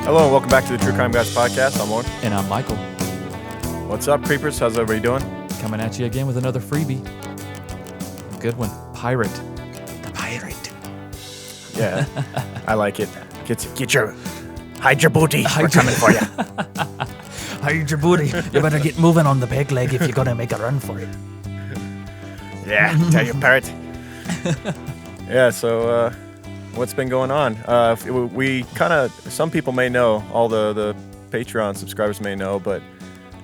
Hello and welcome back to the True Crime Guys podcast. I'm Lauren. And I'm Michael. What's up, creepers? How's everybody doing? Coming at you again with another freebie. Good one. Pirate. The pirate. Yeah, I like it. Hide your booty. We're coming for you. Hide your booty. You better get moving on the peg leg if you're going to make a run for it. Yeah, tell your pirate. Yeah, so what's been going on? We kind of, some people may know, all the Patreon subscribers may know, but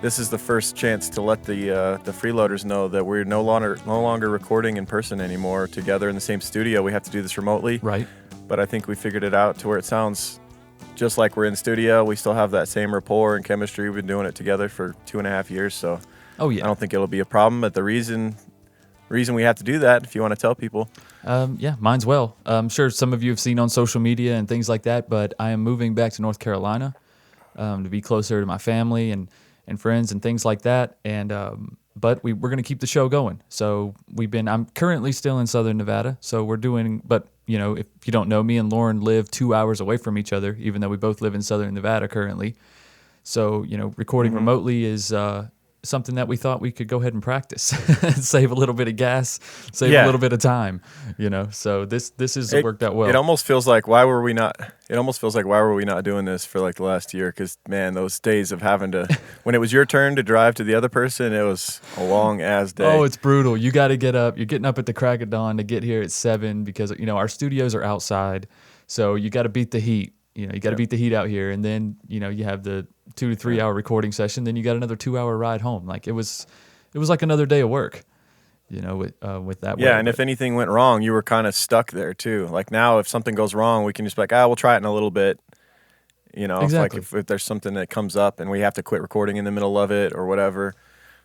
this is the first chance to let the freeloaders know that we're no longer recording in person anymore together in the same studio. We have to do this remotely. Right. But I think we figured it out to where it sounds just like we're in studio. We still have that same rapport and chemistry. We've been doing it together for 2.5 years, so Oh, yeah. I don't think it'll be a problem. But the reason we have to do that, if you want to tell people. Yeah, mine's well. I'm sure some of you have seen on social media and things like that, but I am moving back to North Carolina to be closer to my family and friends and things like that. And but we're going to keep the show going. So I'm currently still in Southern Nevada. So we're doing, but you know, if you don't know, me and Lauren live 2 hours away from each other, even though we both live in Southern Nevada currently. So, you know, recording remotely is something that we thought we could go ahead and practice, save a little bit of gas, save a little bit of time, you know. So this has worked out well. It almost feels like why were we not doing this for like the last year? Because man, those days of having to, when it was your turn to drive to the other person, it was a long ass day. Oh, it's brutal. You got to get up. You're getting up at the crack of dawn to get here at 7 because you know our studios are outside, so you got to beat the heat. You know, you got to beat the heat out here, and then you know you have the 2 to 3 hour recording session. Then you got another 2 hour ride home. Like it was like another day of work. You know, with that. Yeah, and if anything went wrong, you were kind of stuck there too. Like now, if something goes wrong, we can just be like, we'll try it in a little bit. You know, exactly. if there's something that comes up and we have to quit recording in the middle of it or whatever.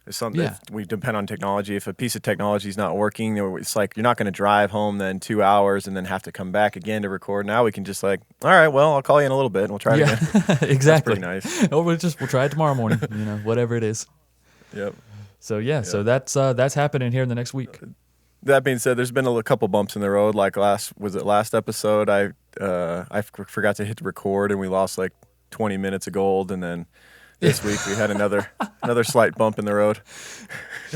It's something if we depend on technology. If a piece of technology is not working, it's like you're not going to drive home then 2 hours and then have to come back again to record. Now we can just like, all right, well, I'll call you in a little bit and we'll try it again. Exactly. That's pretty nice. Or we'll try it tomorrow morning. You know, whatever it is. Yep. So so that's happening here in the next week. That being said, there's been a couple bumps in the road. Like last episode, I forgot to hit record and we lost like 20 minutes of gold, and then this week we had another slight bump in the road.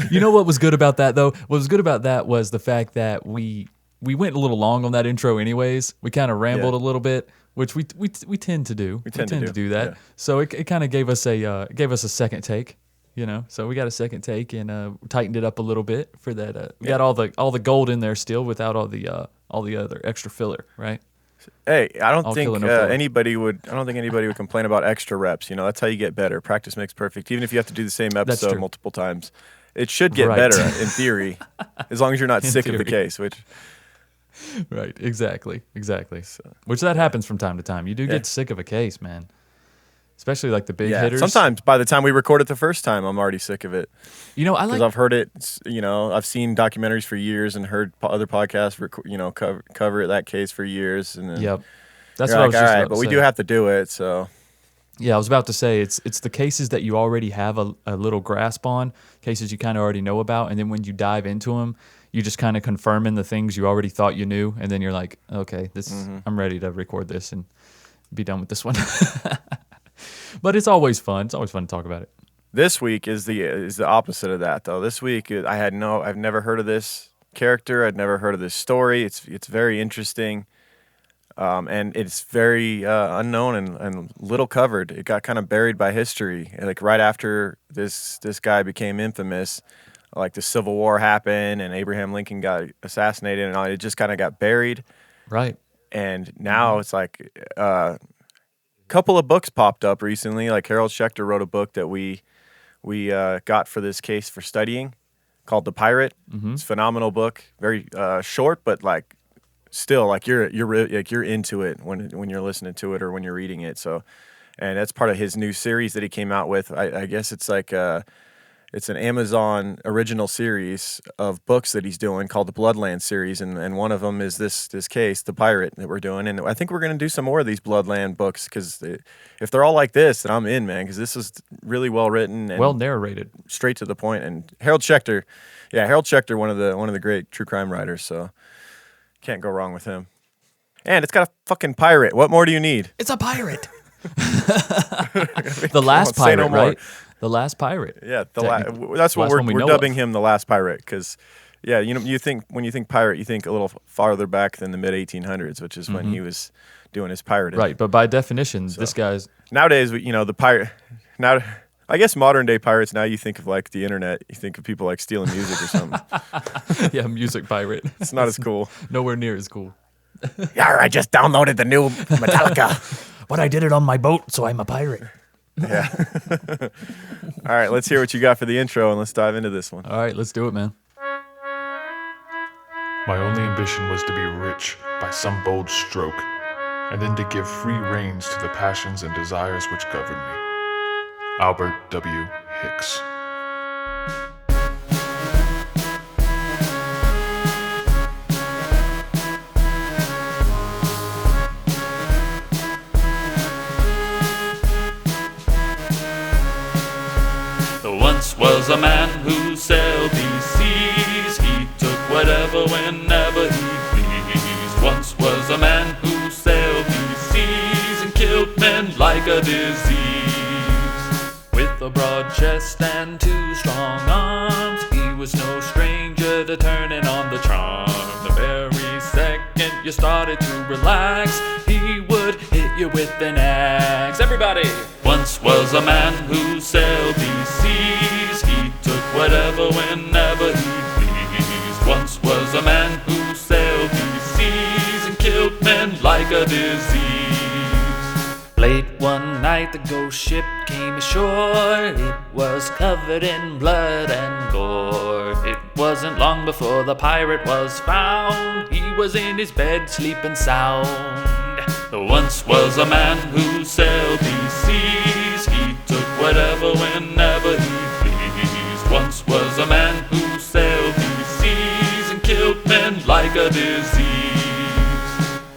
You know what was good about that though? What was good about that was the fact that we went a little long on that intro anyways. We kind of rambled a little bit, which we tend to do. We tend to do that. Yeah. So it kind of gave us a second take, you know. So we got a second take and tightened it up a little bit for that. We got all the gold in there still without all the other extra filler, right? Hey, I don't think anybody would complain about extra reps. You know, that's how you get better. Practice makes perfect. Even if you have to do the same episode multiple times, it should get better in theory, as long as you're not sick of the case. Right, exactly. So, which that happens from time to time. You do get sick of a case, man. Especially like the big hitters. Sometimes by the time we record it the first time, I'm already sick of it. You know, because I've heard it. You know, I've seen documentaries for years and heard other podcasts, cover that case for years. And then that's what I was just about to but say. we do have to do it. So yeah, I was about to say it's the cases that you already have a little grasp on, cases you kind of already know about, and then when you dive into them, you just kind of confirming the things you already thought you knew, and then you're like, okay, I'm ready to record this and be done with this one. But it's always fun. It's always fun to talk about it. This week is the opposite of that, though. This week I've never heard of this character. I'd never heard of this story. It's very interesting, and it's very unknown and little covered. It got kind of buried by history. Like right after this guy became infamous, like the Civil War happened and Abraham Lincoln got assassinated, and all, it just kind of got buried. Right. And now it's like. Couple of books popped up recently. Like Harold Schechter wrote a book that we got for this case for studying, called The Pirate. Mm-hmm. It's a phenomenal book, very short, but like still like you're into it when you're listening to it or when you're reading it. So, and that's part of his new series that he came out with. I guess it's like it's an Amazon original series of books that he's doing called the Bloodland series, and one of them is this case, The Pirate, that we're doing. And I think we're going to do some more of these Bloodland books because if they're all like this, then I'm in, man, because this is really well written and well narrated, straight to the point. And Harold Schechter, one of the great true crime writers, so can't go wrong with him. And it's got a fucking pirate. What more do you need? It's a pirate. The last say no pirate, more. right? The last pirate. Yeah, Technically. that's what Last one we we're know dubbing of. him, the last pirate, because yeah, you think when you think pirate, you think a little farther back than the mid 1800s, which is when he was doing his pirating. Right, but by definition, this guy's Nowadays, the pirate now. I guess modern day pirates, now you think of like the internet, you think of people like stealing music or something. yeah, music pirate. It's not as cool. Nowhere near as cool. Yeah, I just downloaded the new Metallica. But I did it on my boat, so I'm a pirate. Yeah. All right, let's hear what you got for the intro and let's dive into this one. All right, let's do it, man. My only ambition was to be rich by some bold stroke, and then to give free reins to the passions and desires which govern me. Albert W. Hicks. There once was a man who sailed these seas. He took whatever whenever he pleased. Once was a man who sailed these seas and killed men like a disease. With a broad chest and 2 strong arms, he was no stranger to turning on the charm. The very second you started to relax, he would hit you with an axe. Everybody! Once was a man who sailed these seas. He took whatever whenever he pleased. Once was a man who sailed these seas and killed men like a disease. Late one night the ghost ship came ashore. It was covered in blood and gore. It wasn't long before the pirate was found. He was in his bed sleeping sound. There once was a man who sailed these seas. He took whatever whenever he pleased. Once was a man who sailed these seas and killed men like a disease.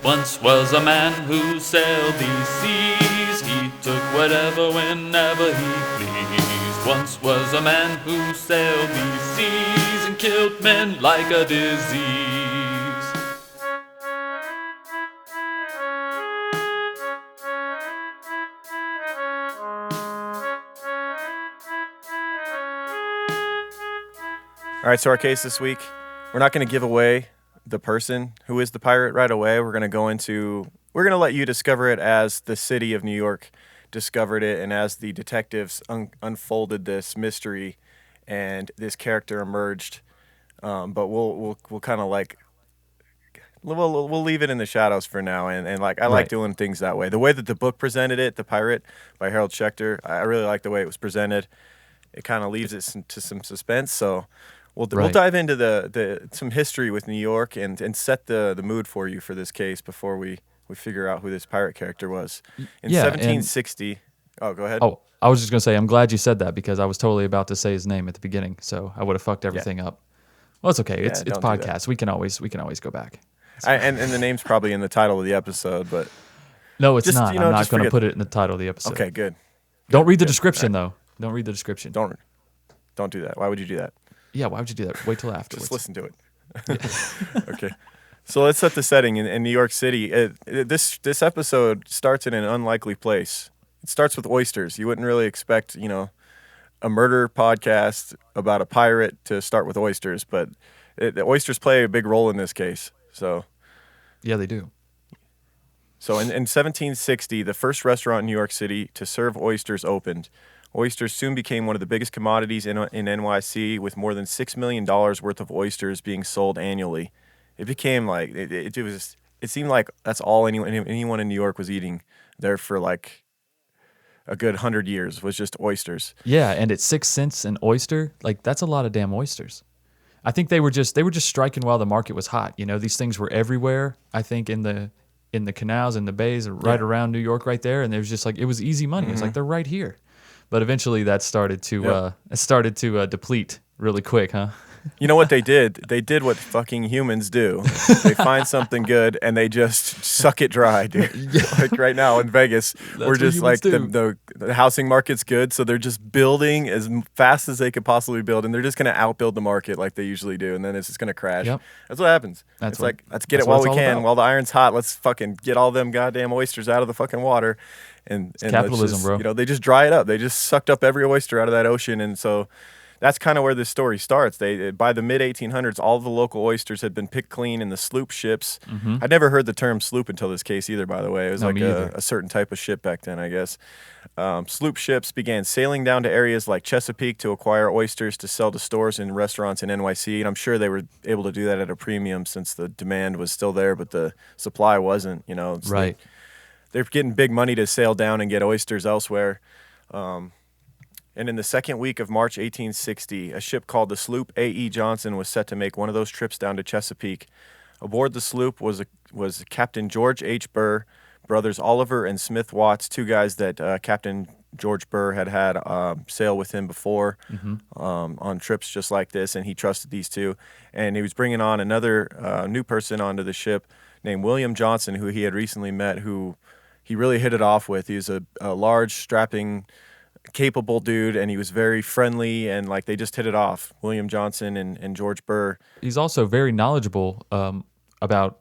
Once was a man who sailed these seas. He took whatever whenever he pleased. Once was a man who sailed these seas and killed men like a disease. All right, so our case this week, we're not going to give away the person who is the pirate right away. We're going to let you discover it as the city of New York discovered it and as the detectives unfolded this mystery and this character emerged. But we'll kind of like we'll leave it in the shadows for now. And like I like doing things that way. The way that the book presented it, The Pirate by Harold Schechter, I really like the way it was presented. It kind of leaves it to some suspense. So we'll dive into the some history with New York and set the mood for you for this case before we figure out who this pirate character was. In 1760. Oh, go ahead. Oh, I was just going to say, I'm glad you said that because I was totally about to say his name at the beginning, so I would have fucked everything up. Well, it's okay. It's podcast. We can always go back. And the name's probably in the title of the episode, but no, it's not. I'm not going to forget. put it in the title of the episode. Okay, good. Don't read the description though. Don't read the description. Don't do that. Why would you do that? Yeah, why would you do that? Wait till afterwards. Just listen to it. Okay. So let's set the setting in New York City. This episode starts in an unlikely place. It starts with oysters. You wouldn't really expect, a murder podcast about a pirate to start with oysters, but the oysters play a big role in this case. So, yeah, they do. So in 1760, the first restaurant in New York City to serve oysters opened. Oysters soon became one of the biggest commodities in NYC, with more than $6 million worth of oysters being sold annually. It became like it seemed like that's all anyone in New York was eating there for like a good 100 years was just oysters. Yeah, and at 6 cents an oyster, like that's a lot of damn oysters. I think they were just striking while the market was hot. These things were everywhere. I think in the canals and the bays right around New York, right there, and it was just like it was easy money. It was like they're right here. But eventually that started to deplete really quick, huh? You know what they did? They did what fucking humans do. They find something good and they just suck it dry, dude. Like right now in Vegas, we're what just like humans the housing market's good, so they're just building as fast as they could possibly build, and they're just gonna outbuild the market like they usually do, and then it's just gonna crash. Yep. That's what happens. That's It's what- like let's get that's it what while it's we all can, about. while the iron's hot. Let's fucking get all them goddamn oysters out of the fucking water, and let's capitalism, just, bro. You know, they just dry it up. They just sucked up every oyster out of that ocean, and so. That's kind of where this story starts. By the mid 1800s, all the local oysters had been picked clean in the sloop ships. I'd never heard the term sloop until this case either, by the way. It was No, like me either. a certain type of ship back then, I guess. Sloop ships began sailing down to areas like Chesapeake to acquire oysters to sell to stores and restaurants in NYC. And I'm sure they were able to do that at a premium since the demand was still there, but the supply wasn't. You know, so Right. they're getting big money to sail down and get oysters elsewhere. And in the second week of March 1860, a ship called the sloop A.E. Johnson was set to make one of those trips down to Chesapeake. Aboard the sloop was Captain George H. Burr, brothers Oliver and Smith Watts, two guys that Captain George Burr had sail with him before on trips just like this, and he trusted these two. And he was bringing on another new person onto the ship named William Johnson, who he had recently met, who he really hit it off with. He was a large, strapping, capable dude, and he was very friendly, and like they just hit it off. William Johnson and George Burr. He's also very knowledgeable about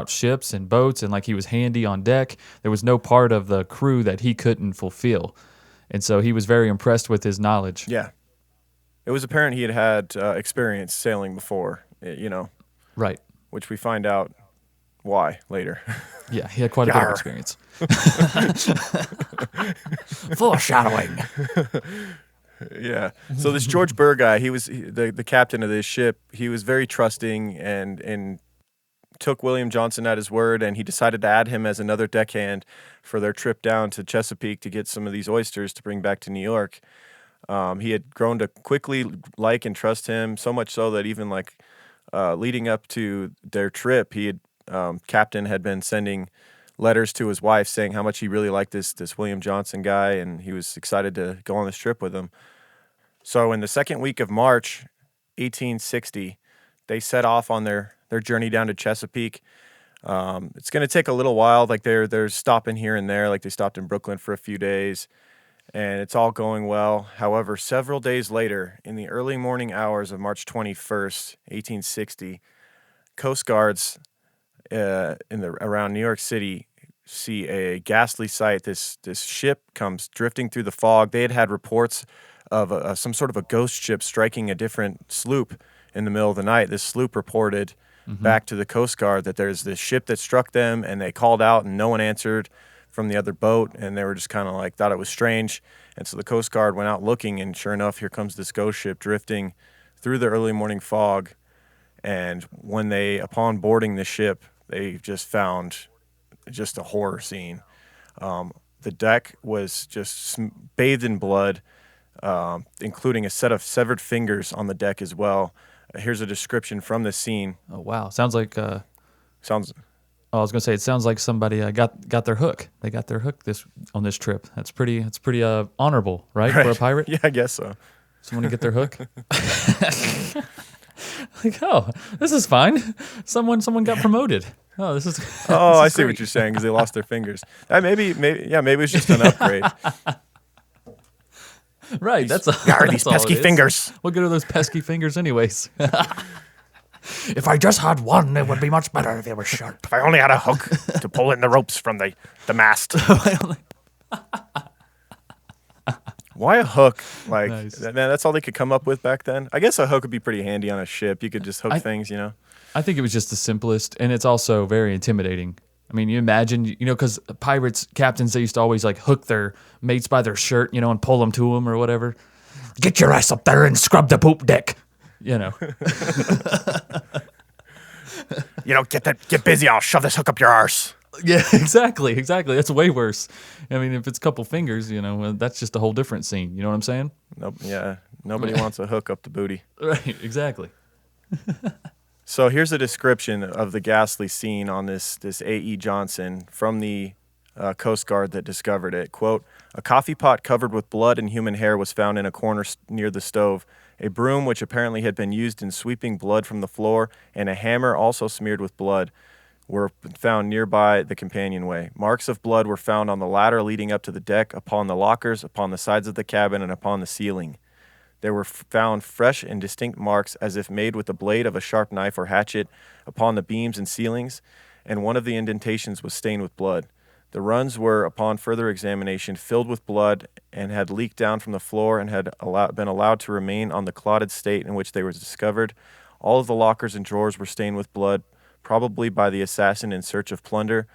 ships and boats, and like he was handy on deck. There was no part of the crew that he couldn't fulfill, and so he was very impressed with his knowledge. Yeah, it was apparent he had experience sailing before, you know, Right. which we find out why later. Yeah, he had quite a bit of Yarr. experience. Foreshadowing. Yeah. So this George Burr guy, he was the captain of this ship. He was very trusting and took William Johnson at his word, and he decided to add him as another deckhand for their trip down to Chesapeake to get some of these oysters to bring back to New York. He had grown to quickly like and trust him, so much so that even like leading up to their trip, he had Captain had been sending letters to his wife saying how much he really liked this William Johnson guy, and he was excited to go on this trip with him. So in the second week of March 1860, they set off on their journey down to Chesapeake. It's going to take a little while. Like they're stopping here and there. Like they stopped in Brooklyn for a few days, and it's all going well. However, several days later, in the early morning hours of March 21st, 1860, Coast Guards around New York City see a ghastly sight. This ship comes drifting through the fog. They had reports of some sort of a ghost ship striking a different sloop in the middle of the night. This sloop reported back to the Coast Guard that there's this ship that struck them, and they called out and no one answered from the other boat, and they were just kind of like thought it was strange. And so the Coast Guard went out looking, and sure enough, here comes this ghost ship drifting through the early morning fog. And when upon boarding the ship, they just found just a horror scene. The deck was just bathed in blood, including a set of severed fingers on the deck as well. Here's a description from the scene. Oh wow, sounds like. Sounds. Oh, I was gonna say it sounds like somebody got their hook. They got their hook on this trip. That's pretty honorable, right, for a pirate? Yeah, I guess so. Someone to get their hook. Like, oh, this is fine. Someone got promoted. Oh, this is. Oh, this I is see great. what you're saying because they lost their fingers. Maybe it was just an upgrade. Right, that's these that's all pesky it is. fingers. What good are those pesky fingers, anyways? If I just had one, it would be much better if it was sharp. If I only had a hook to pull in the ropes from the mast. Why a hook? Like, Nice. that's all they could come up with back then. I guess a hook would be pretty handy on a ship. You could just hook things, you know. I think it was just the simplest, and it's also very intimidating. I mean, you imagine, because pirates, captains, they used to always like hook their mates by their shirt, and pull them to them or whatever. Get your ass up there and scrub the poop deck. Get busy. I'll shove this hook up your arse. Yeah, exactly. That's way worse. I mean, if it's a couple fingers, that's just a whole different scene. You know what I'm saying? Nope. Yeah. Nobody wants a hook up the booty. Right, exactly. So here's a description of the ghastly scene on this A.E. Johnson from the Coast Guard that discovered it. Quote, "A coffee pot covered with blood and human hair was found in a corner near the stove. A broom, which apparently had been used in sweeping blood from the floor, and a hammer also smeared with blood were found nearby the companionway. Marks of blood were found on the ladder leading up to the deck, upon the lockers, upon the sides of the cabin, and upon the ceiling. There were found fresh and distinct marks as if made with the blade of a sharp knife or hatchet upon the beams and ceilings, and one of the indentations was stained with blood. The runs were, upon further examination, filled with blood and had leaked down from the floor and had been allowed to remain on the clotted state in which they were discovered. All of the lockers and drawers were stained with blood, probably by the assassin in search of plunder,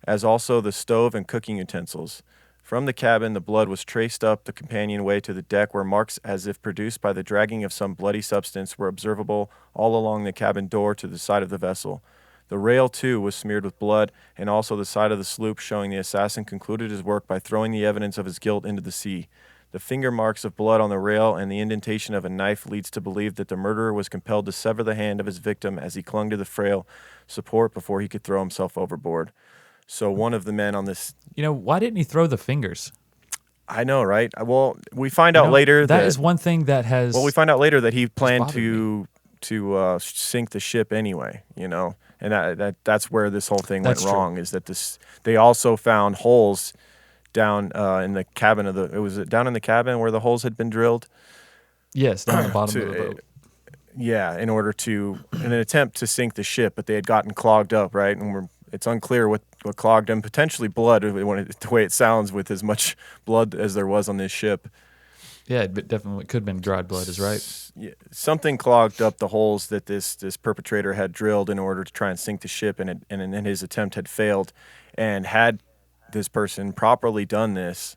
as also the stove and cooking utensils. From the cabin, the blood was traced up the companionway to the deck, where marks as if produced by the dragging of some bloody substance were observable all along the cabin door to the side of the vessel. The rail, too, was smeared with blood, and also the side of the sloop, showing the assassin concluded his work by throwing the evidence of his guilt into the sea. The finger marks of blood on the rail and the indentation of a knife leads to believe that the murderer was compelled to sever the hand of his victim as he clung to the frail support before he could throw himself overboard. So one of the men on this... why didn't he throw the fingers? I know, right? Well, we find out later that is one thing that has... Well, we find out later that he planned to sink the ship anyway, And that's where this whole thing went wrong. Is that they also found holes down in the cabin of the. Was it down in the cabin where the holes had been drilled? Yes, down the bottom of the boat. Yeah, in an attempt to sink the ship, but they had gotten clogged up, right? And it's unclear what clogged them. Potentially blood, the way it sounds, with as much blood as there was on this ship. Yeah, it definitely could have been dried blood, is right. Yeah, something clogged up the holes that this perpetrator had drilled in order to try and sink the ship, and his attempt had failed. And had this person properly done this,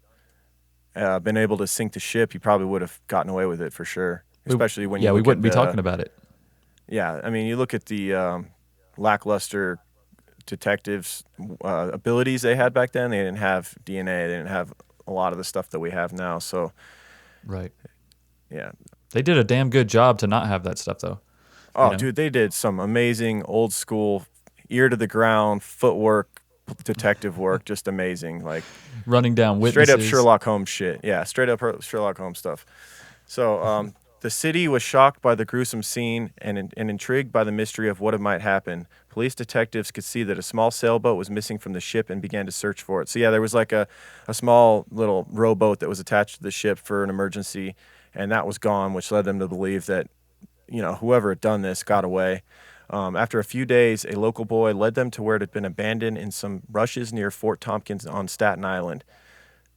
been able to sink the ship, he probably would have gotten away with it for sure. Especially when we wouldn't be talking about it. Yeah, I mean, you look at the lackluster detectives' abilities they had back then. They didn't have DNA. They didn't have a lot of the stuff that we have now. So. Right. Yeah. They did a damn good job to not have that stuff, though. Oh, dude, they did some amazing old school, ear to the ground, footwork, detective work, just amazing. Like running down witnesses. Straight up Sherlock Holmes shit. Yeah, straight up Sherlock Holmes stuff. So the city was shocked by the gruesome scene and intrigued by the mystery of what might happen. Police detectives could see that a small sailboat was missing from the ship and began to search for it. So yeah, there was like a small little rowboat that was attached to the ship for an emergency, and that was gone, which led them to believe that, whoever had done this got away. After a few days, a local boy led them to where it had been abandoned in some rushes near Fort Tompkins on Staten Island.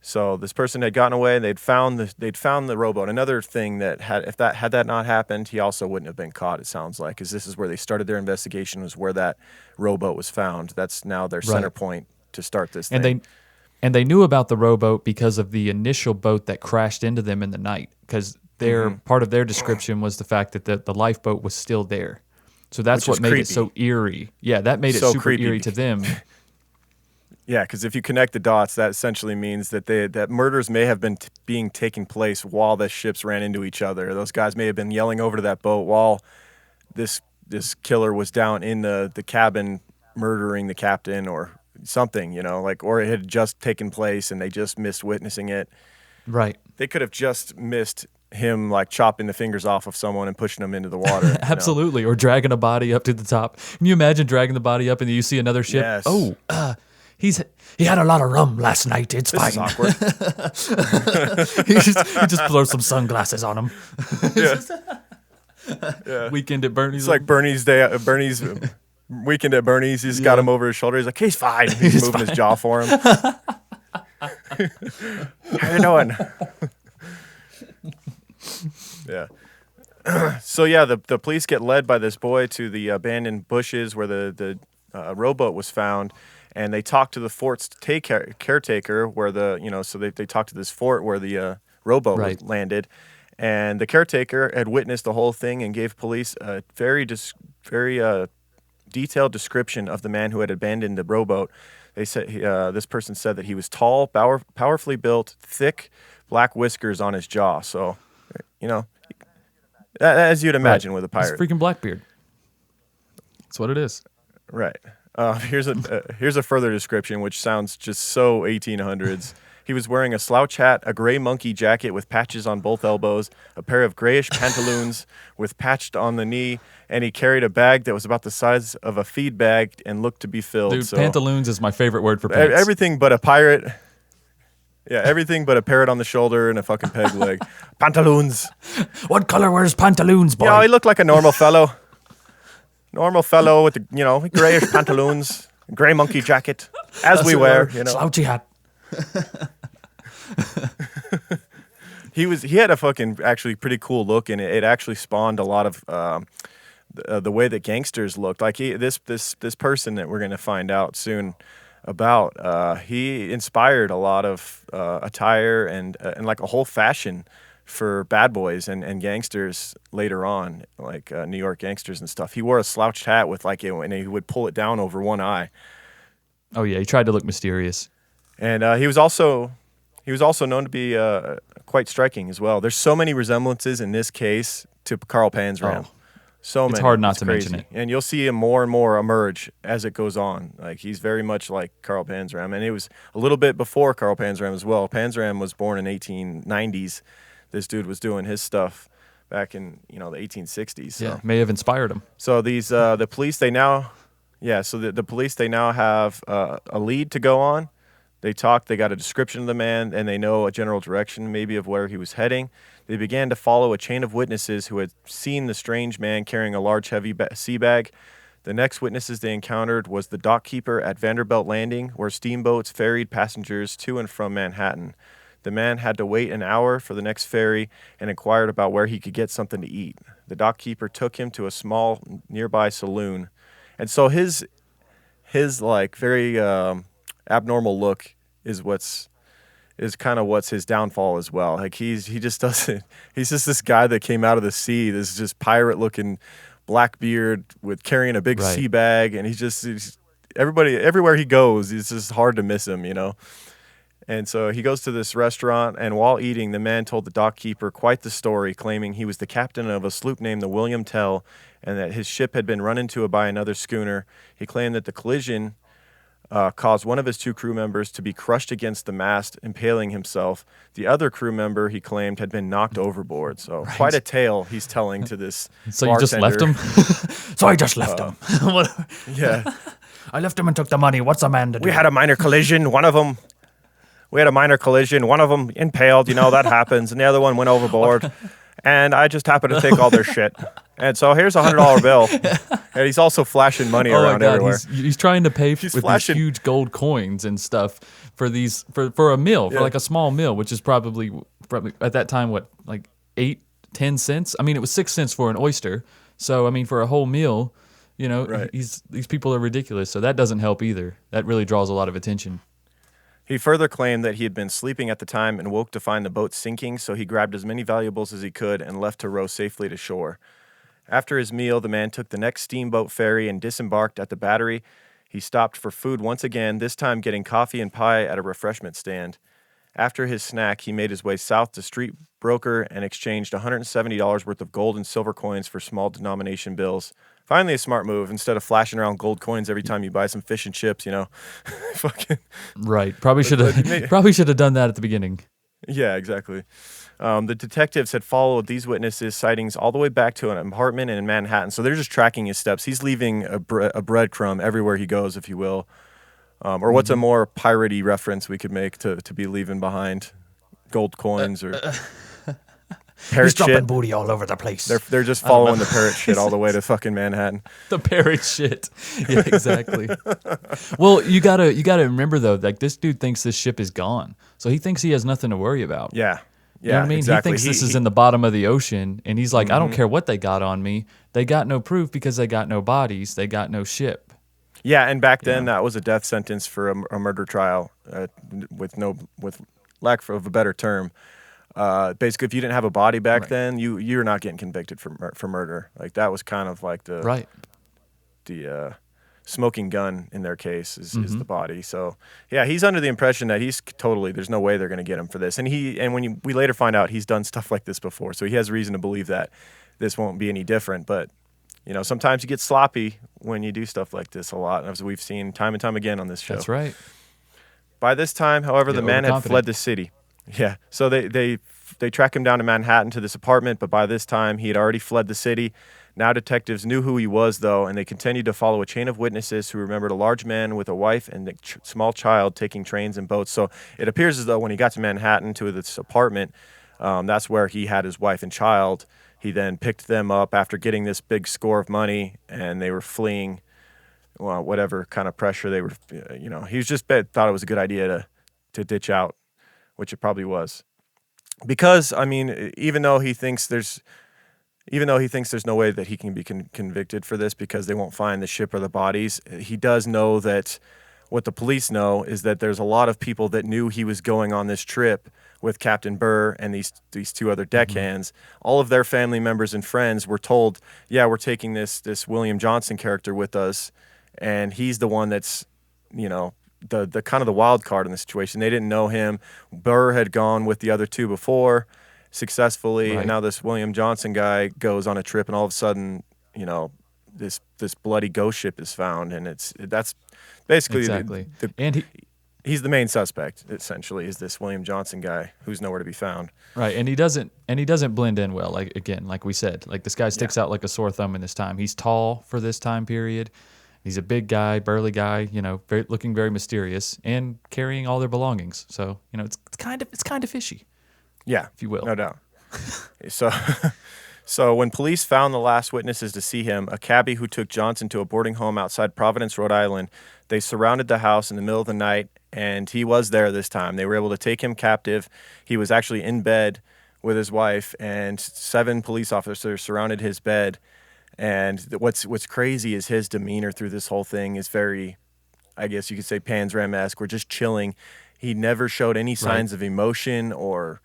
So this person had gotten away. They'd found the rowboat. Another thing that had that not happened, he also wouldn't have been caught. It sounds like, because this is where they started their investigation, was where that rowboat was found. That's now their center point to start this thing. And they knew about the rowboat because of the initial boat that crashed into them in the night. Because part of their description was the fact that the lifeboat was still there. So that's what made it so eerie. Yeah, that made it super creepy. Eerie to them. Yeah, because if you connect the dots, that essentially means that that murders may have been being taking place while the ships ran into each other. Those guys may have been yelling over to that boat while this killer was down in the cabin murdering the captain or something, or it had just taken place and they just missed witnessing it. Right. They could have just missed him chopping the fingers off of someone and pushing them into the water. Absolutely, or dragging a body up to the top. Can you imagine dragging the body up and you see another ship? Yes. Oh, he had a lot of rum last night. It's This fine. is awkward. he just throws some sunglasses on him. Yeah. Weekend at Bernie's. It's like Bernie's weekend at Bernie's. He's got him over his shoulder. He's like, he's fine. He's moving his jaw for him. How you doing? Yeah. So yeah, the police get led by this boy to the abandoned bushes where the rowboat was found, and they talk to the fort's caretaker where so they talked to this fort where the rowboat was landed, and the caretaker had witnessed the whole thing and gave police a very detailed description of the man who had abandoned the rowboat. They said this person said that he was tall, powerfully built, thick, black whiskers on his jaw. So, as you'd imagine with a pirate. It's freaking Blackbeard. That's what it is. Right. Here's a further description, which sounds just so 1800s. He was wearing a slouch hat, a gray monkey jacket with patches on both elbows, a pair of grayish pantaloons with patched on the knee, and he carried a bag that was about the size of a feed bag and looked to be filled. Dude, So pantaloons is my favorite word for pants. everything but a pirate. Yeah, everything but a parrot on the shoulder and a fucking peg leg. Pantaloons. What color wears pantaloons, boy? You know, he looked like a normal fellow. Normal fellow with the, grayish pantaloons, gray monkey jacket, as we wear, Slouchy hat. He had a fucking actually pretty cool look, and it actually spawned a lot of the way that gangsters looked. Like this person that we're gonna find out soon about, he inspired a lot of attire and like a whole fashion for bad boys and gangsters later on, like New York gangsters and stuff. He wore a slouched hat with and he would pull it down over one eye. Oh yeah, he tried to look mysterious. And he was also known to be quite striking as well. There's so many resemblances in this case to Carl Panzram. Oh, so many. it's hard not to crazy. mention it. And you'll see him more and more emerge as it goes on. Like he's very much like Carl Panzram, and it was a little bit before Carl Panzram as well. Panzram was born in 1890s. This dude was doing his stuff back in the 1860s. So. Yeah, may have inspired him. So these the police they now have a lead to go on. They talked, they got a description of the man, and they know a general direction maybe of where he was heading. They began to follow a chain of witnesses who had seen the strange man carrying a large heavy sea bag. The next witnesses they encountered was the dock keeper at Vanderbilt Landing, where steamboats ferried passengers to and from Manhattan. The man had to wait an hour for the next ferry and inquired about where he could get something to eat. The dock keeper took him to a small nearby saloon. And so his like very abnormal look is kind of what's his downfall as well. Like he's just this guy that came out of the sea, this just pirate looking black beard with carrying a big sea bag, and he's everywhere he goes, it's just hard to miss him, And so he goes to this restaurant, and while eating, the man told the dock keeper quite the story, claiming he was the captain of a sloop named the William Tell, and that his ship had been run into by another schooner. He claimed that the collision caused one of his two crew members to be crushed against the mast, impaling himself. The other crew member, he claimed, had been knocked overboard. So quite a tale he's telling to this So bartender. you just left him? So I just left him. Yeah. I left him and took the money. What's a man to do? We had a minor collision. One of them impaled, that happens, and the other one went overboard. And I just happened to take all their shit. And so here's a $100 bill. And he's also flashing money around everywhere. He's trying to pay with flashing. these huge gold coins and stuff for a meal, for like a small meal, which is probably at that time, like 8-10 cents? I mean, it was 6 cents for an oyster. So, I mean, for a whole meal, these people are ridiculous. So that doesn't help either. That really draws a lot of attention. He further claimed that he had been sleeping at the time and woke to find the boat sinking, so he grabbed as many valuables as he could and left to row safely to shore. After his meal, the man took the next steamboat ferry and disembarked at the Battery. He stopped for food once again, this time getting coffee and pie at a refreshment stand. After his snack, he made his way south to Street Broker and exchanged $170 worth of gold and silver coins for small denomination bills. Finally, a smart move. Instead of flashing around gold coins every time you buy some fish and chips, Fucking. Right. Probably should have done that at the beginning. Yeah, exactly. The detectives had followed these witnesses' sightings all the way back to an apartment in Manhattan. So they're just tracking his steps. He's leaving a breadcrumb everywhere he goes, if you will. Or what's a more piratey reference we could make to be leaving behind? Gold coins or parrot He's dropping shit. booty all over the place. They're just following the parrot shit all the way to fucking Manhattan. The parrot shit. Yeah, exactly. Well, you gotta remember though, like this dude thinks this ship is gone, so he thinks he has nothing to worry about. Yeah. You know what I mean? Exactly. He thinks this is in the bottom of the ocean, and he's like, I don't care what they got on me. They got no proof because they got no bodies. They got no ship. Yeah, and back then that was a death sentence for a murder trial, with lack of a better term. Basically, if you didn't have a body back then, you're not getting convicted for murder. Like that was kind of like the smoking gun in their case is the body. So yeah, he's under the impression that there's no way they're going to get him for this. And we later find out he's done stuff like this before, so he has reason to believe that this won't be any different. But sometimes you get sloppy when you do stuff like this a lot, as we've seen time and time again on this show. That's right. By this time, however, Yeah, the man had overconfident. fled the city. Yeah. So they track him down to Manhattan to this apartment, but by this time he had already fled the city. Now detectives knew who he was, though, and they continued to follow a chain of witnesses who remembered a large man with a wife and a small child taking trains and boats. So it appears as though when he got to Manhattan to this apartment, that's where he had his wife and child. He then picked them up after getting this big score of money, and they were fleeing, well, whatever kind of pressure they were, he was just thought it was a good idea to ditch out, which it probably was. Because, I mean, even though he thinks there's no way that he can be convicted for this because they won't find the ship or the bodies, he does know that what the police know is that there's a lot of people that knew he was going on this trip with Captain Burr and these two other deckhands. All of their family members and friends were told, yeah, we're taking this William Johnson character with us, and he's the one that's, the kind of the wild card in the situation. They didn't know him. Burr had gone with the other two before successfully, Right. and now this William Johnson guy goes on a trip, and all of a sudden, this bloody ghost ship is found, and that's basically Exactly. And he's the main suspect, essentially, is this William Johnson guy who's nowhere to be found. right, and he doesn't blend in well. Like we said, this guy sticks out like a sore thumb in this time. He's tall for this time period. He's a big guy, burly guy, looking very mysterious and carrying all their belongings. So, it's kind of fishy. Yeah, if you will. No doubt. So when police found the last witnesses to see him, a cabbie who took Johnson to a boarding home outside Providence, Rhode Island, they surrounded the house in the middle of the night, and he was there this time. They were able to take him captive. He was actually in bed with his wife, and 7 police officers surrounded his bed. And what's crazy is his demeanor through this whole thing is very, I guess you could say, Pan's Ram-esque. We're just chilling. He never showed any signs of emotion or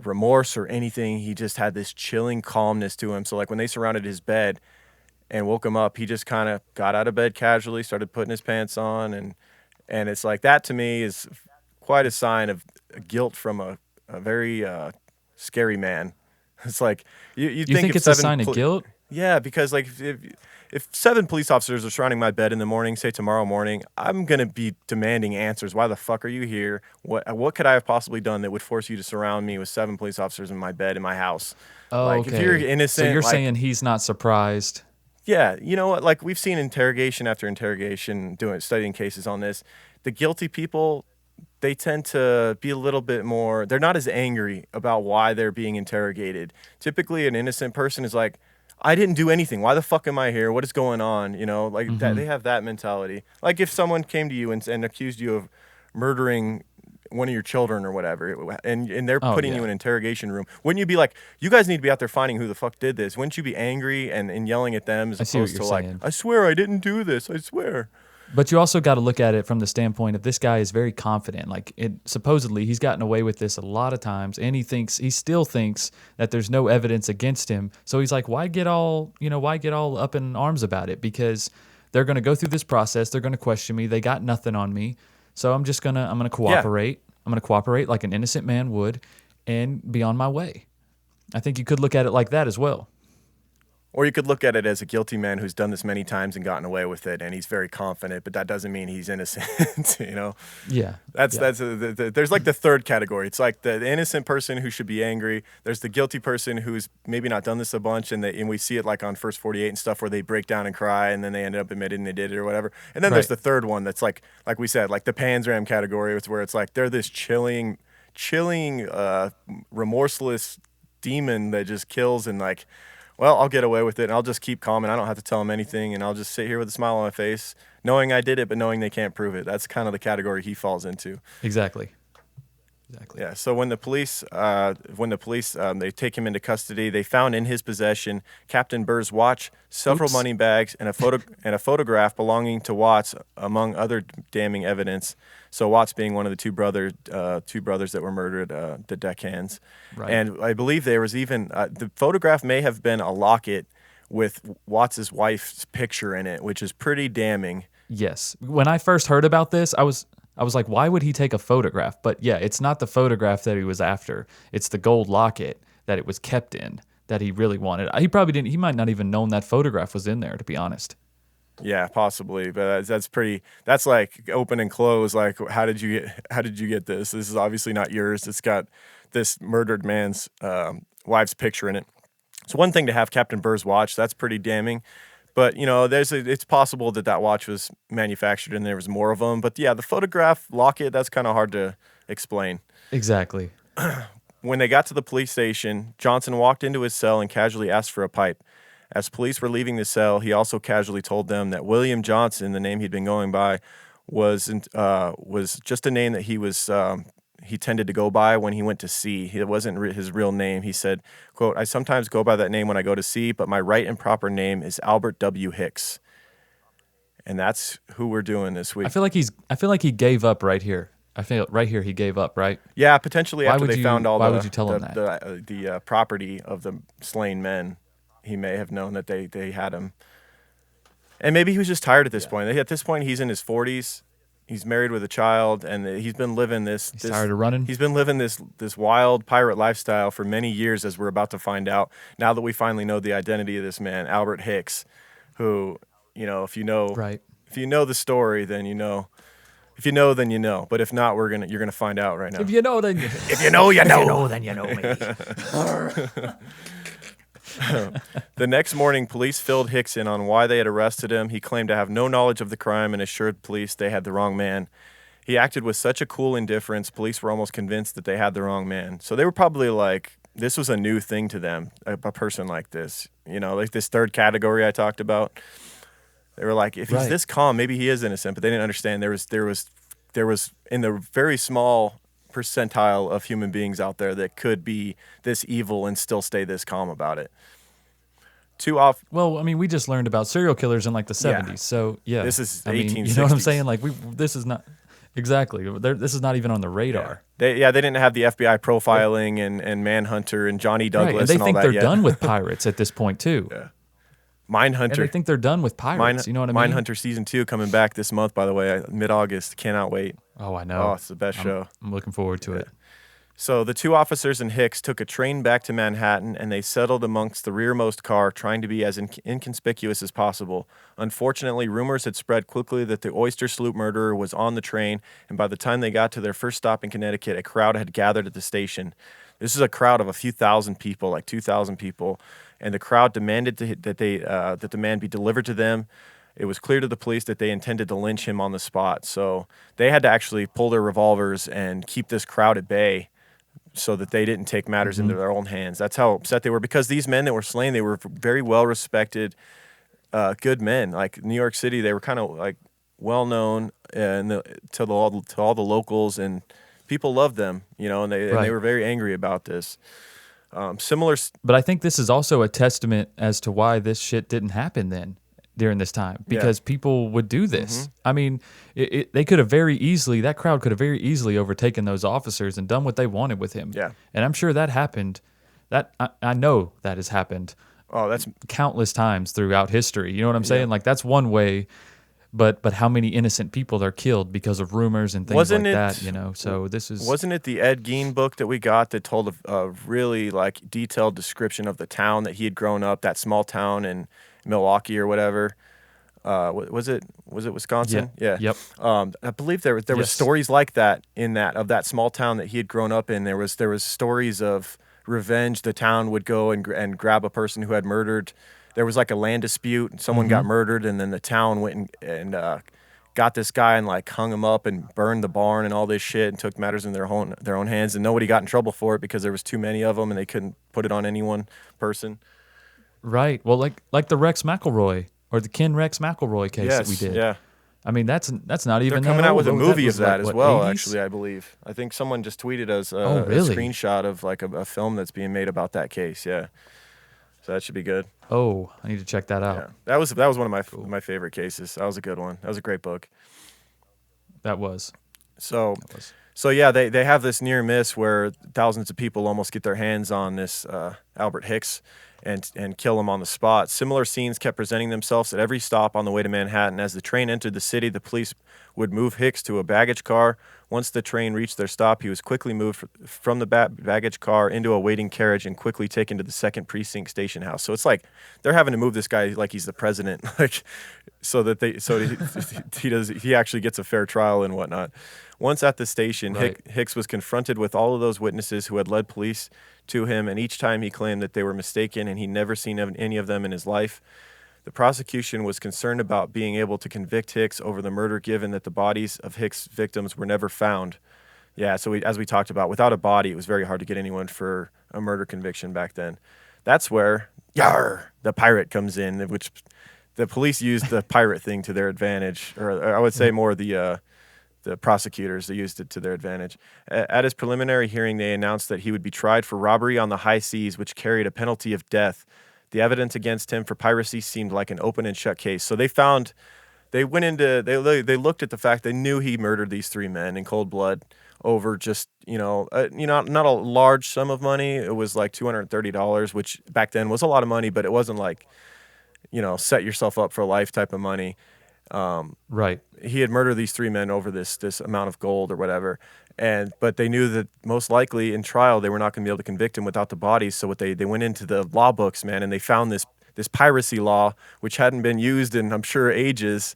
remorse or anything. He just had this chilling calmness to him. So when they surrounded his bed and woke him up, he just kind of got out of bed casually, started putting his pants on, and it's that to me is quite a sign of guilt from a very scary man. It's you think it's a sign of guilt? Yeah, because if 7 police officers are surrounding my bed in the morning, say tomorrow morning, I'm going to be demanding answers. Why the fuck are you here? What could I have possibly done that would force you to surround me with 7 police officers in my bed in my house? Oh, okay. If you're innocent, so you're saying he's not surprised? Yeah, you know what? We've seen interrogation after interrogation, studying cases on this. The guilty people, they tend to be a little bit more. They're not as angry about why they're being interrogated. Typically, an innocent person is like, I didn't do anything. Why the fuck am I here? What is going on? That, they have that mentality. Like if someone came to you and accused you of murdering one of your children or whatever, and they're putting you in an interrogation room, wouldn't you be like, you guys need to be out there finding who the fuck did this? Wouldn't you be angry and yelling at them as opposed to saying. I swear I didn't do this. I swear. But you also got to look at it from the standpoint of this guy is very confident. Supposedly he's gotten away with this a lot of times, and he still thinks that there's no evidence against him. So he's like, why get all up in arms about it? Because they're going to go through this process. They're going to question me. They got nothing on me. So I'm going to cooperate. Yeah. I'm going to cooperate like an innocent man would and be on my way. I think you could look at it like that as well. Or you could look at it as a guilty man who's done this many times and gotten away with it, and he's very confident, but that doesn't mean he's innocent, Yeah. There's the third category. It's like the innocent person who should be angry. There's the guilty person who's maybe not done this a bunch, and we see it on First 48 and stuff where they break down and cry, and then they ended up admitting they did it or whatever. And then there's the third one that's like we said, the Pan's Ram category. It's where it's they're this chilling, remorseless demon that just kills and well, I'll get away with it, and I'll just keep calm, and I don't have to tell them anything, and I'll just sit here with a smile on my face, knowing I did it, but knowing they can't prove it. That's kind of the category he falls into. Exactly. Yeah. So when the police they take him into custody, they found in his possession Captain Burr's watch, several money bags, and a photograph belonging to Watts, among other damning evidence. So Watts being one of the two brothers that were murdered, the deckhands. Right. And I believe there was even the photograph may have been a locket with Watts' wife's picture in it, which is pretty damning. Yes. When I first heard about this, I was like, why would he take a photograph? But yeah, it's not the photograph that he was after. It's the gold locket that it was kept in that he really wanted. He might not even known that photograph was in there, to be honest. Yeah, possibly, but that's pretty. That's like open and close. Like, how did you get this? This is obviously not yours. It's got this murdered man's wife's picture in it. It's one thing to have Captain Burr's watch. That's pretty damning. But it's possible that watch was manufactured and there was more of them. But yeah, the photograph locket, that's kind of hard to explain. Exactly. When they got to the police station, Johnson walked into his cell and casually asked for a pipe. As police were leaving the cell, he also casually told them that William Johnson, the name he'd been going by, was just a name that he tended to go by when he went to sea. It wasn't his real name. He said, quote, "I sometimes go by that name when I go to sea, but my right and proper name is Albert W. Hicks." And that's who we're doing this week. I feel like he gave up right here. I feel right here he gave up, right? Yeah, potentially Why after would they you- found all why the would you tell him that? the property of the slain men. He may have known that they had him. And maybe he was just tired at this point. At this point, he's in his 40s. He's married with a child, and he's been living this. He's tired of running? He's been living this wild pirate lifestyle for many years, as we're about to find out. Now that we finally know the identity of this man, Albert Hicks, who, if you know the story, then you know. If you know, then you know. But if not, you're gonna find out right now. If you know, then If you know, you know. You know, then you know me. The next morning, police filled Hicks in on why they had arrested him. He claimed to have no knowledge of the crime and assured police they had the wrong man. He acted with such a cool indifference, police were almost convinced that they had the wrong man. So they were probably like, this was a new thing to them, a person like this. Like this third category I talked about. They were like, if he's this calm, maybe he is innocent. But they didn't understand there was in the very small percentile of human beings out there that could be this evil and still stay this calm about it. Well, I mean, we just learned about serial killers in like the 70s. Yeah. So, yeah. This is I mean, 1860s. you know what I'm saying? Like, this is not... Exactly. This is not even on the radar. They didn't have the FBI profiling and Manhunter and Johnny Douglas Right. And they and all think that they're yet. done with pirates at this point, too. Yeah. Mindhunter. And they think they're done with pirates. You know what I mean? Mindhunter Season 2 coming back this month, by the way, mid-August. Cannot wait. Oh, I know. Oh, it's the best show. I'm looking forward to it. So the two officers and Hicks took a train back to Manhattan, and they settled amongst the rearmost car, trying to be as inconspicuous as possible. Unfortunately, rumors had spread quickly that the oyster sloop murderer was on the train, and by the time they got to their first stop in Connecticut, a crowd had gathered at the station. This is a crowd of a few thousand people, like 2,000 people, and the crowd demanded that the man be delivered to them. It was clear to the police that they intended to lynch him on the spot, so they had to actually pull their revolvers and keep this crowd at bay, so that they didn't take matters into their own hands. That's how upset they were, because these men that were slain, they were very well-respected, good men. Like New York City, they were kind of like well-known to all the locals, and people loved them, and they were very angry about this. But I think this is also a testament as to why this shit didn't happen then during this time, because people would do this. I mean, they could have that crowd could have very easily overtaken those officers and done what they wanted with him. Yeah. And I'm sure that happened. I know that has happened. Oh, that's countless times throughout history. You know what I'm saying? Like, that's one way, but how many innocent people are killed because of rumors and things that, So this is... Wasn't it the Ed Gein book that we got that told a really like detailed description of the town that he had grown up, that small town in Milwaukee or whatever? Was it Wisconsin? Yeah. Yep. I believe there were stories like that of that small town that he had grown up in. There was stories of revenge. The town would go and grab a person who had murdered. There was like a land dispute, and someone got murdered, and then the town went and got this guy and like hung him up and burned the barn and all this shit, and took matters in their own hands. And nobody got in trouble for it because there was too many of them, and they couldn't put it on any one person. Right. Well, like the Rex McElroy or the Ken Rex McElroy case that we did. Yeah. I mean, that's not even. They're coming out with a movie of that as well. 80s? Actually, I believe. I think someone just tweeted us a screenshot of like a film that's being made about that case. Yeah. So that should be good. Oh, I need to check that out. Yeah. That was one of my favorite cases. That was a good one. That was a great book. That was. So So yeah, they have this near miss where thousands of people almost get their hands on this Albert Hicks and kill him on the spot. Similar scenes kept presenting themselves at every stop on the way to Manhattan. As the train entered the city, the police would move Hicks to a baggage car. Once the train reached their stop, he was quickly moved from the baggage car into a waiting carriage and quickly taken to the 2nd Precinct station house. So it's like they're having to move this guy like he's the president, like so that he actually gets a fair trial and whatnot. Once at the station, Right. Hicks was confronted with all of those witnesses who had led police to him, and each time he claimed that they were mistaken and he'd never seen any of them in his life. The prosecution was concerned about being able to convict Hicks over the murder, given that the bodies of Hicks' victims were never found. Yeah, so as we talked about, without a body, it was very hard to get anyone for a murder conviction back then. That's where the pirate comes in, which the police used the pirate thing to their advantage, or I would say more the prosecutors, they used it to their advantage. At his preliminary hearing, they announced that he would be tried for robbery on the high seas, which carried a penalty of death. The evidence against him for piracy seemed like an open and shut case. So they looked at the fact they knew he murdered these 3 men in cold blood over just, not a large sum of money. It was like $230, which back then was a lot of money, but it wasn't like, set yourself up for life type of money. Right. He had murdered these 3 men over this amount of gold or whatever, but they knew that most likely in trial they were not going to be able to convict him without the bodies. So they went into the law books, man, and they found this piracy law which hadn't been used in, I'm sure, ages,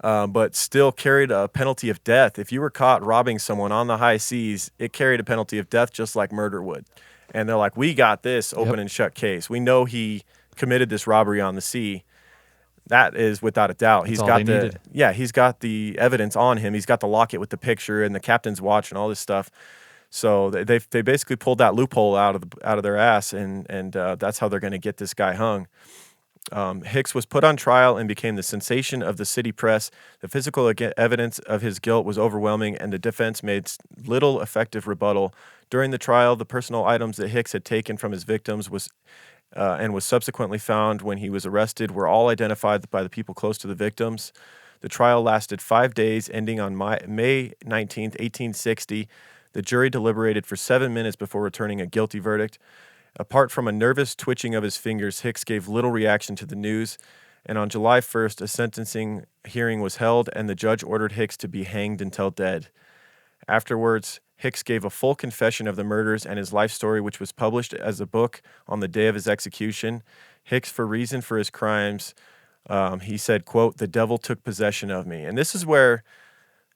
but still carried a penalty of death. If you were caught robbing someone on the high seas, it carried a penalty of death just like murder would. And they're like, we got this open and shut case. We know he committed this robbery on the sea. That is without a doubt. He's got the evidence on him. He's got the locket with the picture and the captain's watch and all this stuff. So they basically pulled that loophole out of their ass, and that's how they're going to get this guy hung. Hicks was put on trial and became the sensation of the city press. The physical evidence of his guilt was overwhelming, and the defense made little effective rebuttal. During the trial, the personal items that Hicks had taken from his victims was subsequently found when he was arrested were all identified by the people close to the victims. The trial lasted 5 days, ending on May 19th, 1860. The jury deliberated for 7 minutes before returning a guilty verdict. Apart from a nervous twitching of his fingers, Hicks gave little reaction to the news. And on July 1st, a sentencing hearing was held, and the judge ordered Hicks to be hanged until dead. Afterwards, Hicks gave a full confession of the murders and his life story, which was published as a book on the day of his execution. Hicks, for reason for his crimes, he said, quote, "The devil took possession of me." And this is where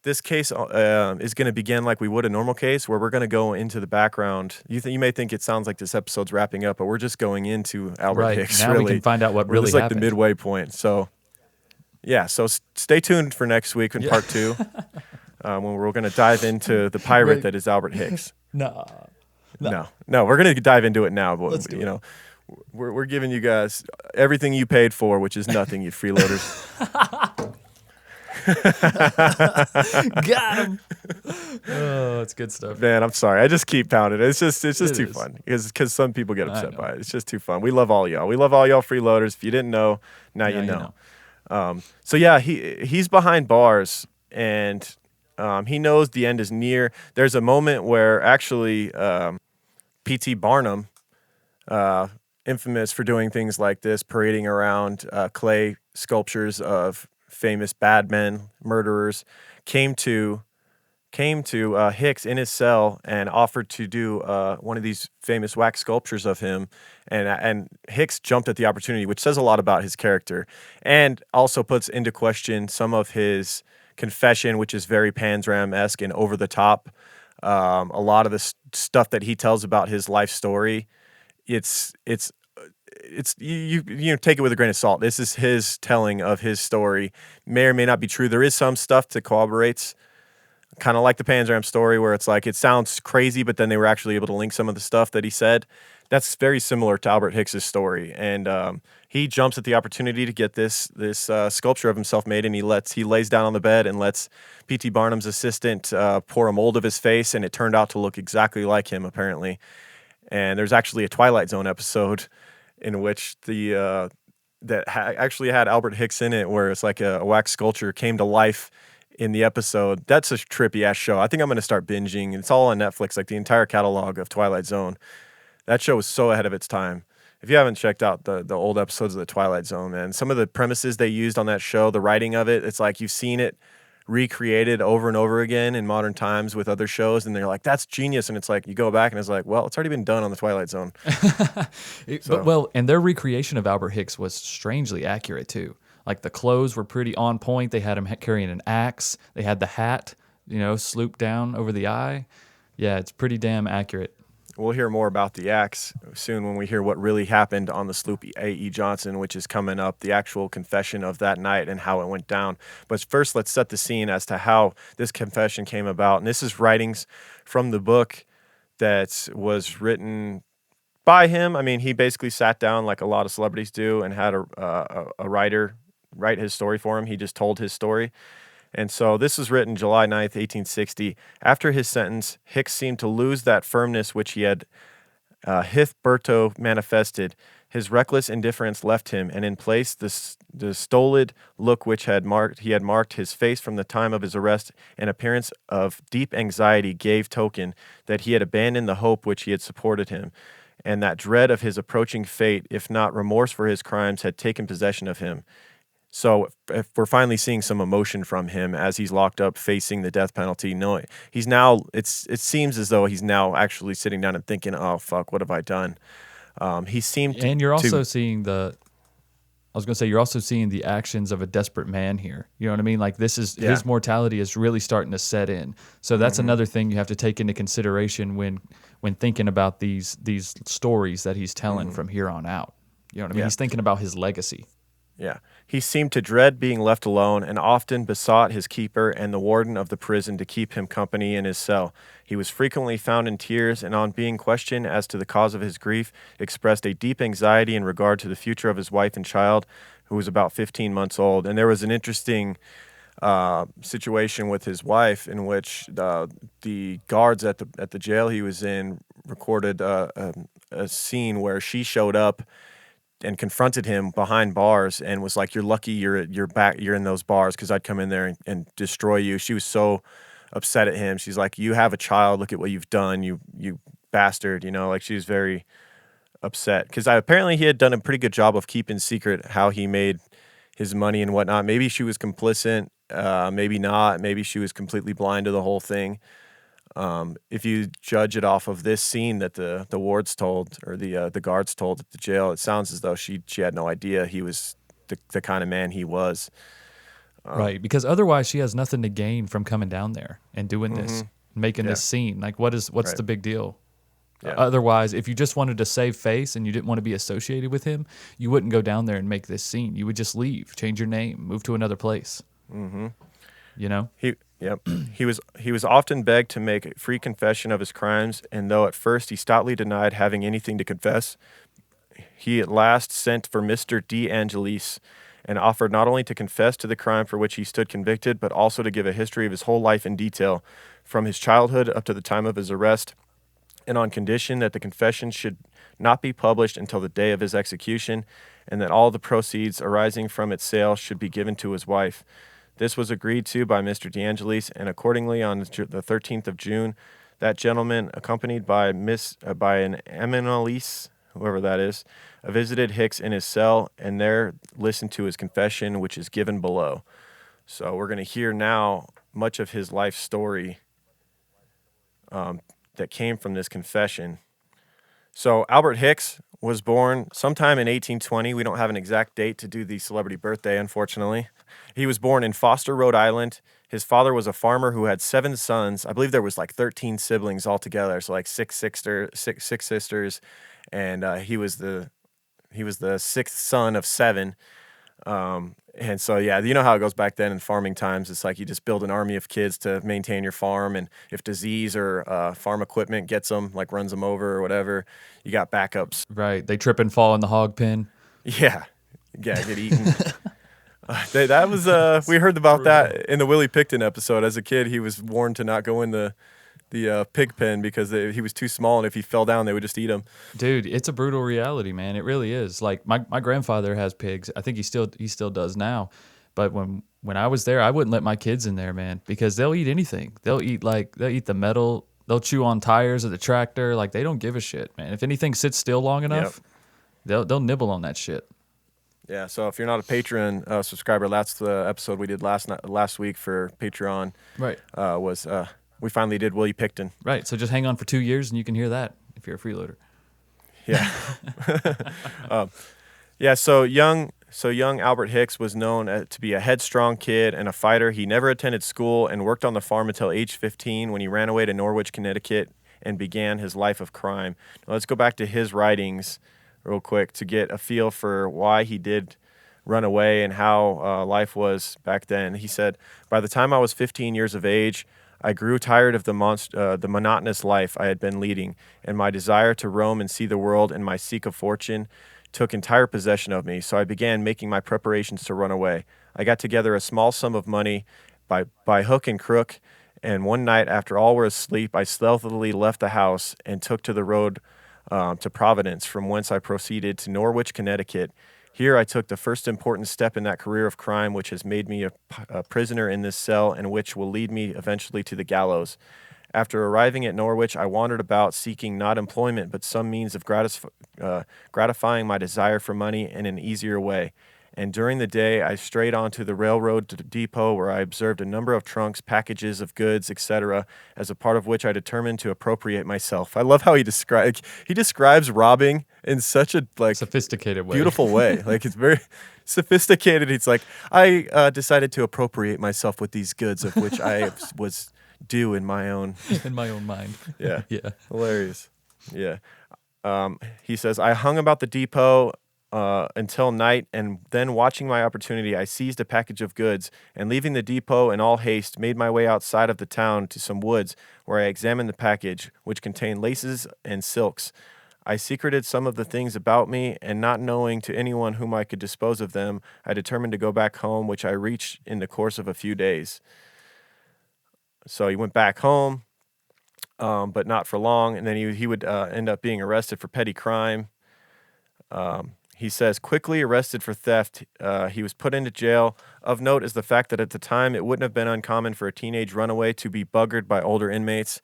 this case is going to begin like we would a normal case, where we're going to go into the background. You may think it sounds like this episode's wrapping up, but we're just going into Albert Hicks. Now really. we can find out what really It's like happened. the midway point. So, yeah, so stay tuned for next week in part 2. When we're going to dive into the pirate that is Albert Hicks. No. No, we're going to dive into it now. But, Let's do it. We're giving you guys everything you paid for, which is nothing, you freeloaders. Got him. Oh, it's good stuff. Man, I'm sorry. I just keep pounding it. It's just too is. fun because some people get upset know. by it. It's just too fun. We love all y'all. We love all y'all freeloaders. If you didn't know, now you know. So yeah, he's behind bars, and he knows the end is near. There's a moment where actually P.T. Barnum, infamous for doing things like this, parading around clay sculptures of famous bad men, murderers, came to Hicks in his cell and offered to do one of these famous wax sculptures of him, and Hicks jumped at the opportunity, which says a lot about his character, and also puts into question some of his confession, which is very Panzram-esque and over the top. A lot of the stuff that he tells about his life story, it's you take it with a grain of salt. This is his telling of his story. May or may not be true. There is some stuff that corroborates, kind of like the Panzram story, where it's like it sounds crazy, but then they were actually able to link some of the stuff that he said. That's very similar to Albert Hicks's story, and he jumps at the opportunity to get this sculpture of himself made, and he lays down on the bed and lets P.T. Barnum's assistant pour a mold of his face, and it turned out to look exactly like him, apparently. And there's actually a Twilight Zone episode in which actually had Albert Hicks in it, where it's like a wax sculpture came to life in the episode. That's a trippy ass show. I think I'm going to start binging. It's all on Netflix, like the entire catalog of Twilight Zone. That show was so ahead of its time. If you haven't checked out the old episodes of the Twilight Zone, man, some of the premises they used on that show, the writing of it, it's like you've seen it recreated over and over again in modern times with other shows, and they're like, that's genius. And it's like, you go back and it's like, well, it's already been done on the Twilight Zone. And their recreation of Albert Hicks was strangely accurate too. Like the clothes were pretty on point. They had him carrying an axe. They had the hat, slooped down over the eye. Yeah, it's pretty damn accurate. We'll hear more about the axe soon when we hear what really happened on the sloop A.E. Johnson, which is coming up, the actual confession of that night and how it went down. But first, let's set the scene as to how this confession came about. And this is writings from the book that was written by him. I mean, he basically sat down like a lot of celebrities do and had a writer write his story for him. He just told his story. And so this was written July 9th, 1860. After his sentence, Hicks seemed to lose that firmness which he had hitherto manifested. His reckless indifference left him, and in place the stolid look which he had marked his face from the time of his arrest, an appearance of deep anxiety gave token that he had abandoned the hope which he had supported him, and that dread of his approaching fate, if not remorse for his crimes, had taken possession of him. So if we're finally seeing some emotion from him as he's locked up facing the death penalty. No, he's now, it seems as though he's now actually sitting down and thinking, oh, fuck, what have I done? He seemed and you're also seeing you're also seeing the actions of a desperate man here. You know what I mean? Like his mortality is really starting to set in. So that's another thing you have to take into consideration when thinking about these stories that he's telling from here on out. You know what I mean? Yeah. He's thinking about his legacy. Yeah. He seemed to dread being left alone and often besought his keeper and the warden of the prison to keep him company in his cell. He was frequently found in tears, and on being questioned as to the cause of his grief, expressed a deep anxiety in regard to the future of his wife and child, who was about 15 months old. And there was an interesting situation with his wife in which the guards at the jail he was in recorded a scene where she showed up and confronted him behind bars and was like, "You're lucky you're in those bars, because I'd come in there and destroy you." She was so upset at him. She's like, "You have a child. Look at what you've done, you bastard." Like she was very upset because apparently he had done a pretty good job of keeping secret how he made his money and whatnot. Maybe she was complicit, maybe not. Maybe she was completely blind to the whole thing. If you judge it off of this scene that the wards told, or the guards told at the jail, it sounds as though she had no idea he was the kind of man he was. Right, because otherwise she has nothing to gain from coming down there and doing this, making this scene. Like, what's the big deal? Yeah. Otherwise, if you just wanted to save face and you didn't want to be associated with him, you wouldn't go down there and make this scene. You would just leave, change your name, move to another place. Mm-hmm. He was often begged to make a free confession of his crimes, and though at first he stoutly denied having anything to confess, he at last sent for Mr. De Angelis and offered not only to confess to the crime for which he stood convicted, but also to give a history of his whole life in detail, from his childhood up to the time of his arrest, and on condition that the confession should not be published until the day of his execution, and that all the proceeds arising from its sale should be given to his wife. This was agreed to by Mr. De Angelis, and accordingly on the 13th of June, that gentleman, accompanied by an Eminelis, whoever that is, visited Hicks in his cell, and there listened to his confession, which is given below. So we're going to hear now much of his life story that came from this confession. So Albert Hicks was born sometime in 1820. We don't have an exact date to do the celebrity birthday, unfortunately. He was born in Foster, Rhode Island. His father was a farmer who had 7 sons. I believe there was like 13 siblings altogether, so like six sisters, and he was the 6th son of 7. And so, yeah, you know how it goes back then in farming times. It's like you just build an army of kids to maintain your farm, and if disease or farm equipment gets them, like runs them over or whatever, you got backups. Right. They trip and fall in the hog pen. Yeah, get eaten. That was we heard about that in the Willie Picton episode. As a kid, he was warned to not go in the pig pen because he was too small, and if he fell down, they would just eat him. Dude, it's a brutal reality, man. It really is. Like my grandfather has pigs. I think he still does now. But when when I was there, I wouldn't let my kids in there, man, because they'll eat anything. They'll eat the metal. They'll chew on tires of the tractor. Like, they don't give a shit, man. If anything sits still long enough, they'll nibble on that shit. Yeah, so if you're not a Patreon subscriber, that's the episode we did last week for Patreon. Right. We finally did Willie Picton. Right. So just hang on for 2 years and you can hear that if you're a freeloader. Yeah. So young Albert Hicks was known to be a headstrong kid and a fighter. He never attended school and worked on the farm until age 15 when he ran away to Norwich, Connecticut, and began his life of crime. Now, let's go back to his writings real quick to get a feel for why he did run away and how life was back then. He said, "By the time I was 15 years of age, I grew tired of the monotonous life I had been leading, and my desire to roam and see the world and my seek of fortune took entire possession of me, so I began making my preparations to run away. I got together a small sum of money by hook and crook, and one night after all were asleep, I stealthily left the house and took to the road to Providence, from whence I proceeded to Norwich, Connecticut. Here I took the first important step in that career of crime which has made me a prisoner in this cell and which will lead me eventually to the gallows. After arriving at Norwich, I wandered about seeking not employment but some means of gratifying my desire for money in an easier way. And during the day, I strayed on to the railroad depot where I observed a number of trunks, packages of goods, etc., as a part of which I determined to appropriate myself." I love how he describes robbing in such a sophisticated way. Beautiful way. Like, it's very sophisticated. He's like, "I decided to appropriate myself with these goods of which I was due in my own mind." Yeah. Yeah. Hilarious. Yeah. He says, "I hung about the depot until night, and then watching my opportunity, I seized a package of goods, and leaving the depot in all haste, made my way outside of the town to some woods, where I examined the package, which contained laces and silks. I secreted some of the things about me, and not knowing to anyone whom I could dispose of them, I determined to go back home, which I reached in the course of a few days." So he went back home, but not for long, and then he would end up being arrested for petty crime. He says, quickly arrested for theft, he was put into jail. Of note is the fact that at the time it wouldn't have been uncommon for a teenage runaway to be buggered by older inmates.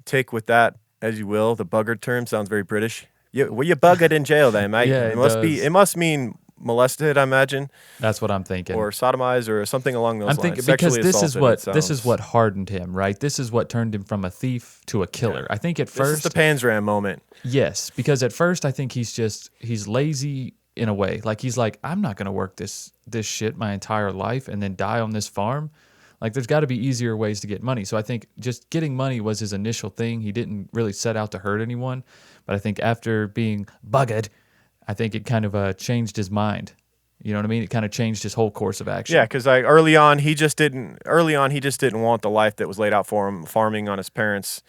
Take with that as you will. The buggered term sounds very British. Were you buggered in jail then, mate? Yeah, it must mean molested, I imagine. That's what I'm thinking. Or sodomized or something along those lines. I'm thinking because this is what hardened him, right? This is what turned him from a thief to a killer. Yeah. I think at first this is the Panzram moment. Yes, because at first I think he's lazy in a way. Like, he's like, I'm not gonna work this shit my entire life and then die on this farm. Like, there's got to be easier ways to get money. So I think just getting money was his initial thing. He didn't really set out to hurt anyone, but I think after being buggered, I think it kind of changed his mind. You know what I mean? It kind of changed his whole course of action. Yeah, because early on he just didn't want the life that was laid out for him, farming on his parents'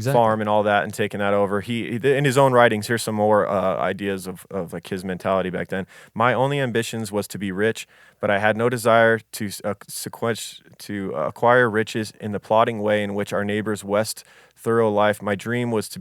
farm and all that, and taking that over. He in his own writings, here's some more ideas of like his mentality back then. "My only ambitions was to be rich, but I had no desire to acquire riches in the plodding way in which our neighbors West thorough life. My dream was to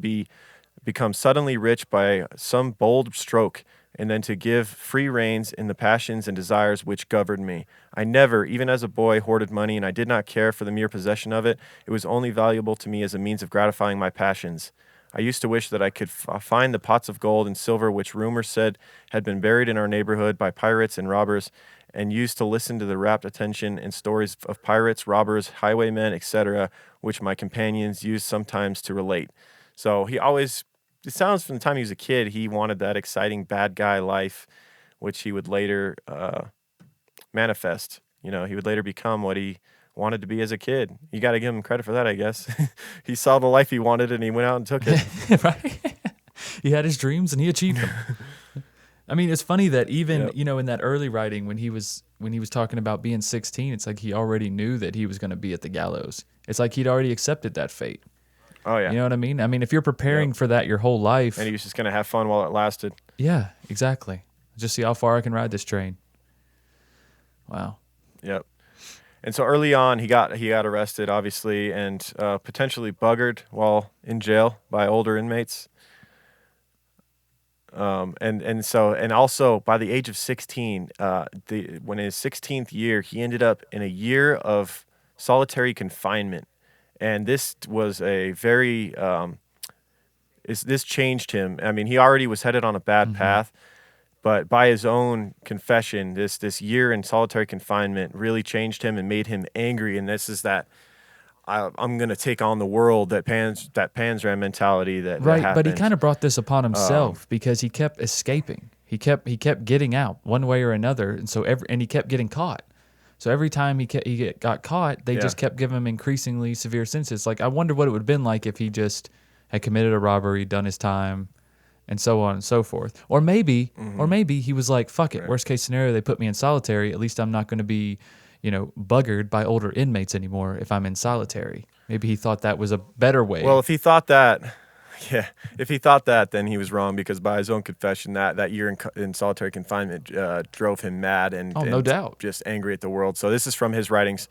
become suddenly rich by some bold stroke, and then to give free reins in the passions and desires which governed me. I never, even as a boy, hoarded money, and I did not care for the mere possession of it. It was only valuable to me as a means of gratifying my passions. I used to wish that I could find the pots of gold and silver which rumor said had been buried in our neighborhood by pirates and robbers, and used to listen to the rapt attention and stories of pirates, robbers, highwaymen, etc., which my companions used sometimes to relate." So it sounds from the time he was a kid, he wanted that exciting bad guy life, which he would later manifest. You know, he would later become what he wanted to be as a kid. You got to give him credit for that, I guess. He saw the life he wanted and he went out and took it. Right? He had his dreams and he achieved them. I mean, it's funny that even, in that early writing when he was talking about being 16, it's like he already knew that he was going to be at the gallows. It's like he'd already accepted that fate. Oh, yeah. You know what I mean? I mean, if you're preparing for that your whole life. And he was just going to have fun while it lasted. Yeah, exactly. Just see how far I can ride this train. Wow. Yep. And so early on, he got arrested, obviously, and potentially buggered while in jail by older inmates. And also by the age of 16, when in his 16th year, he ended up in a year of solitary confinement, and this was a very this changed him. I mean, he already was headed on a bad path, but by his own confession, this year in solitary confinement really changed him and made him angry. And this is that I'm going to take on the world, that Panzram mentality that Right, that but he happened. kind of brought this upon himself because he kept escaping. He kept getting out one way or another, and so he kept getting caught. So every time he got caught, they just kept giving him increasingly severe sentences. Like, I wonder what it would have been like if he just had committed a robbery, done his time, and so on and so forth. Or maybe he was like, fuck it, worst case scenario, they put me in solitary. At least I'm not going to be, buggered by older inmates anymore if I'm in solitary. Maybe he thought that was a better way. Well, if he thought that, then he was wrong, because by his own confession, that year in solitary confinement drove him mad and no doubt, just angry at the world. So this is from his writings.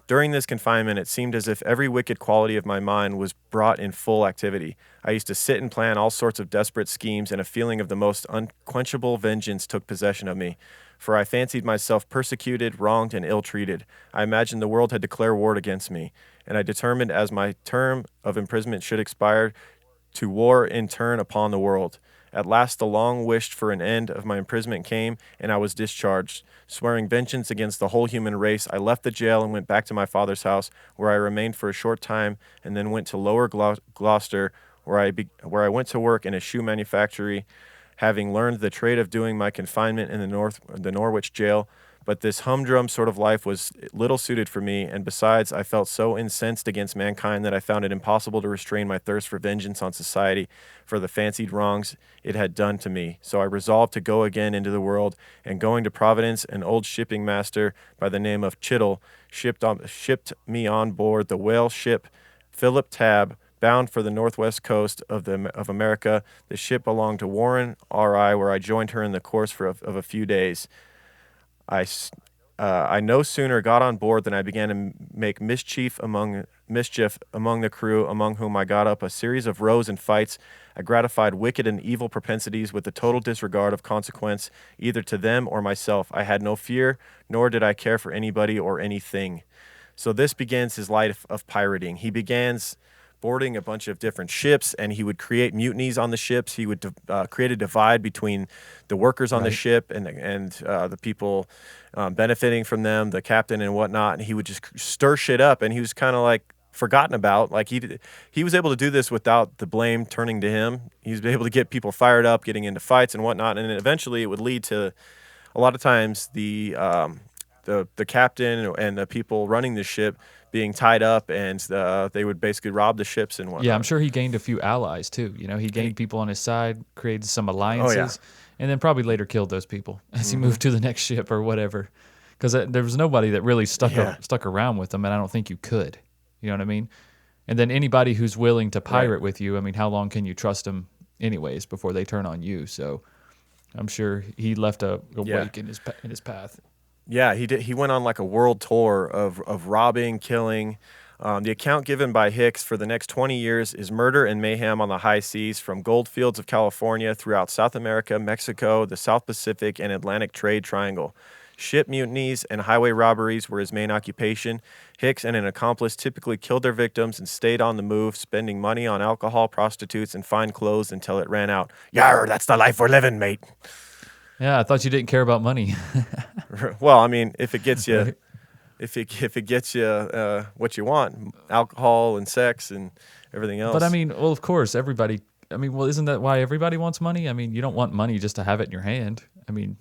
During this confinement, it seemed as if every wicked quality of my mind was brought in full activity. I used to sit and plan all sorts of desperate schemes, and a feeling of the most unquenchable vengeance took possession of me. For I fancied myself persecuted, wronged, and ill-treated. I imagined the world had declared war against me, and I determined, as my term of imprisonment should expire, to war in turn upon the world. At last the long-wished for an end of my imprisonment came, and I was discharged. Swearing vengeance against the whole human race, I left the jail and went back to my father's house, where I remained for a short time, and then went to Lower Gloucester, where I went to work in a shoe manufactory, having learned the trade of doing my confinement in the Norwich jail. But this humdrum sort of life was little suited for me, and besides, I felt so incensed against mankind that I found it impossible to restrain my thirst for vengeance on society for the fancied wrongs it had done to me. So I resolved to go again into the world, and going to Providence, an old shipping master by the name of Chiddle shipped me on board the whale ship Philip Tabb, bound for the northwest coast of America. The ship belonged to Warren R.I., where I joined her in the course of a few days. I no sooner got on board than I began to make mischief among the crew, among whom I got up a series of rows and fights. I gratified wicked and evil propensities with the total disregard of consequence, either to them or myself. I had no fear, nor did I care for anybody or anything. So this begins his life of pirating. He begins boarding a bunch of different ships, and he would create mutinies on the ships. He would create a divide between the workers on the ship and the people benefiting from them, the captain and whatnot. And he would just stir shit up, and he was kind of like forgotten about. Like he was able to do this without the blame turning to him. He was able to get people fired up, getting into fights and whatnot, and eventually it would lead to a lot of times the captain and the people running the ship being tied up, and they would basically rob the ships and whatnot. Yeah, I'm sure he gained a few allies too. He gained people on his side, created some alliances, and then probably later killed those people as he moved to the next ship or whatever. Because there was nobody that really stuck around with him, and I don't think you could. You know what I mean? And then anybody who's willing to pirate with you, I mean, how long can you trust them anyways before they turn on you? So I'm sure he left a wake in his path. Yeah, he did. He went on like a world tour of robbing, killing. The account given by Hicks for the next 20 years is murder and mayhem on the high seas, from gold fields of California throughout South America, Mexico, the South Pacific, and Atlantic trade triangle. Ship mutinies and highway robberies were his main occupation. Hicks and an accomplice typically killed their victims and stayed on the move, spending money on alcohol, prostitutes, and fine clothes until it ran out. Yar, that's the life we're living, mate. Yeah, I thought you didn't care about money. Well, I mean, if it gets you, if it gets you what you want, alcohol and sex and everything else. But I mean, well, of course, everybody. I mean, well, isn't that why everybody wants money? I mean, you don't want money just to have it in your hand. I mean,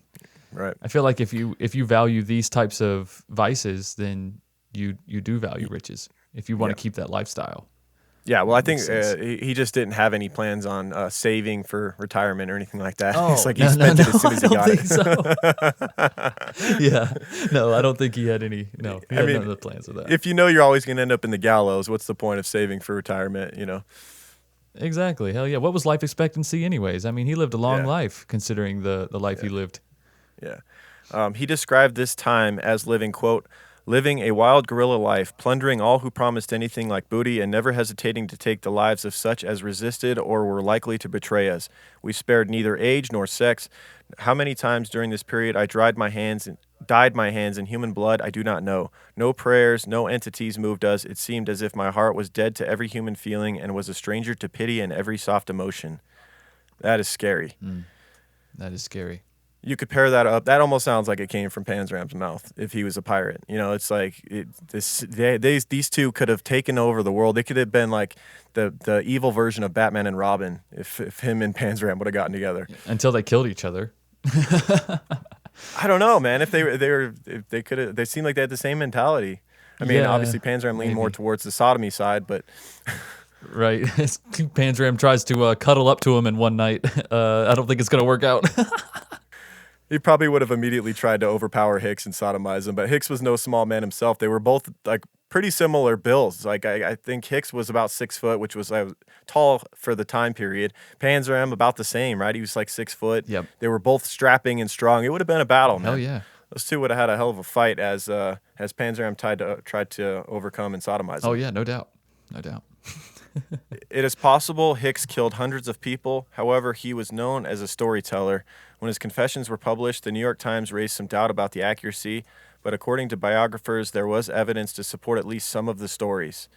right. I feel like if you value these types of vices, then you do value riches if you want to keep that lifestyle. Yeah, well, I think he just didn't have any plans on saving for retirement or anything like that. Oh, it's like he spent it as soon as he got it. So. Yeah, no, I don't think he had any. No, he had none of the plans of that. If you know you're always going to end up in the gallows, what's the point of saving for retirement? Exactly. Hell yeah. What was life expectancy anyways? I mean, he lived a long life considering the life he lived. Yeah. He described this time as living, quote, living a wild guerrilla life, plundering all who promised anything like booty and never hesitating to take the lives of such as resisted or were likely to betray us. We spared neither age nor sex. How many times during this period I dyed my hands in human blood, I do not know. No prayers, no entities moved us. It seemed as if my heart was dead to every human feeling and was a stranger to pity and every soft emotion. That is scary. That is scary. You could pair that up. That almost sounds like it came from Panzram's mouth if he was a pirate. You know, it's like these two could have taken over the world. They could have been like the evil version of Batman and Robin if him and Panzram would have gotten together. Until they killed each other. I don't know, man. If they could have, they seem like they had the same mentality. I mean, Yeah, obviously Panzram leaned more towards the sodomy side, but Right. Panzram tries to cuddle up to him in one night. I don't think it's going to work out. he probably would have immediately tried to overpower Hicks and sodomize him. But Hicks was no small man himself. They were both like pretty similar builds. Like I think Hicks was about 6 foot, which was tall for the time period. Panzram about the same, right? He was like 6 foot. Yep. They were both strapping and strong. It would have been a battle, man. Hell yeah. Those two would have had a hell of a fight as Panzram tried to overcome and sodomize him. Oh yeah, no doubt. No doubt. It is possible Hicks killed hundreds of people. However, he was known as a storyteller. When his confessions were published, the New York Times raised some doubt about the accuracy, but according to biographers, there was evidence to support at least some of the stories.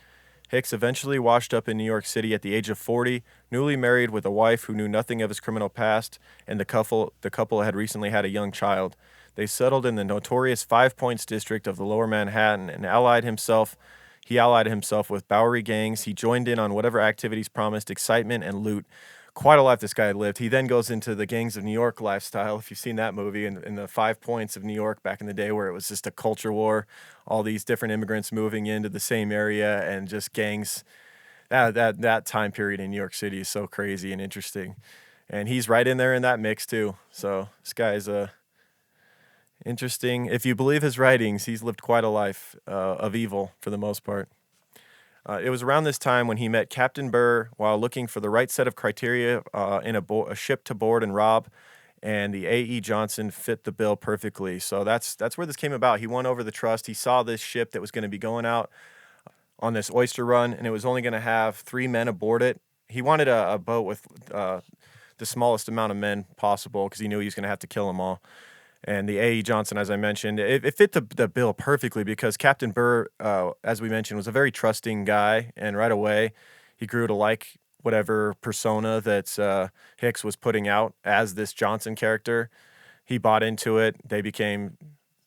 Hicks eventually washed up in New York City at the age of 40, newly married with a wife who knew nothing of his criminal past, and the couple had recently had a young child. They settled in the notorious Five Points district of the Lower Manhattan and allied himself with Bowery gangs. He joined in on whatever activities promised excitement and loot. Quite a life this guy had lived. He then goes into the Gangs of New York lifestyle, if you've seen that movie, in the 5 Points of New York back in the day where it was just a culture war, all these different immigrants moving into the same area and just gangs. That time period in New York City is so crazy and interesting. And he's right in there in that mix too. So this guy's interesting. If you believe his writings, he's lived quite a life of evil for the most part. It was around this time when he met Captain Burr while looking for the right set of criteria in a ship to board and rob, and the A.E. Johnson fit the bill perfectly. So that's where this came about. He won over the trust. He saw this ship that was going to be going out on this oyster run, and it was only going to have 3 men aboard it. He wanted a boat with the smallest amount of men possible because he knew he was going to have to kill them all. And the A.E. Johnson, as I mentioned, it fit the bill perfectly because Captain Burr, as we mentioned, was a very trusting guy. And right away, he grew to like whatever persona that Hicks was putting out as this Johnson character. He bought into it. They became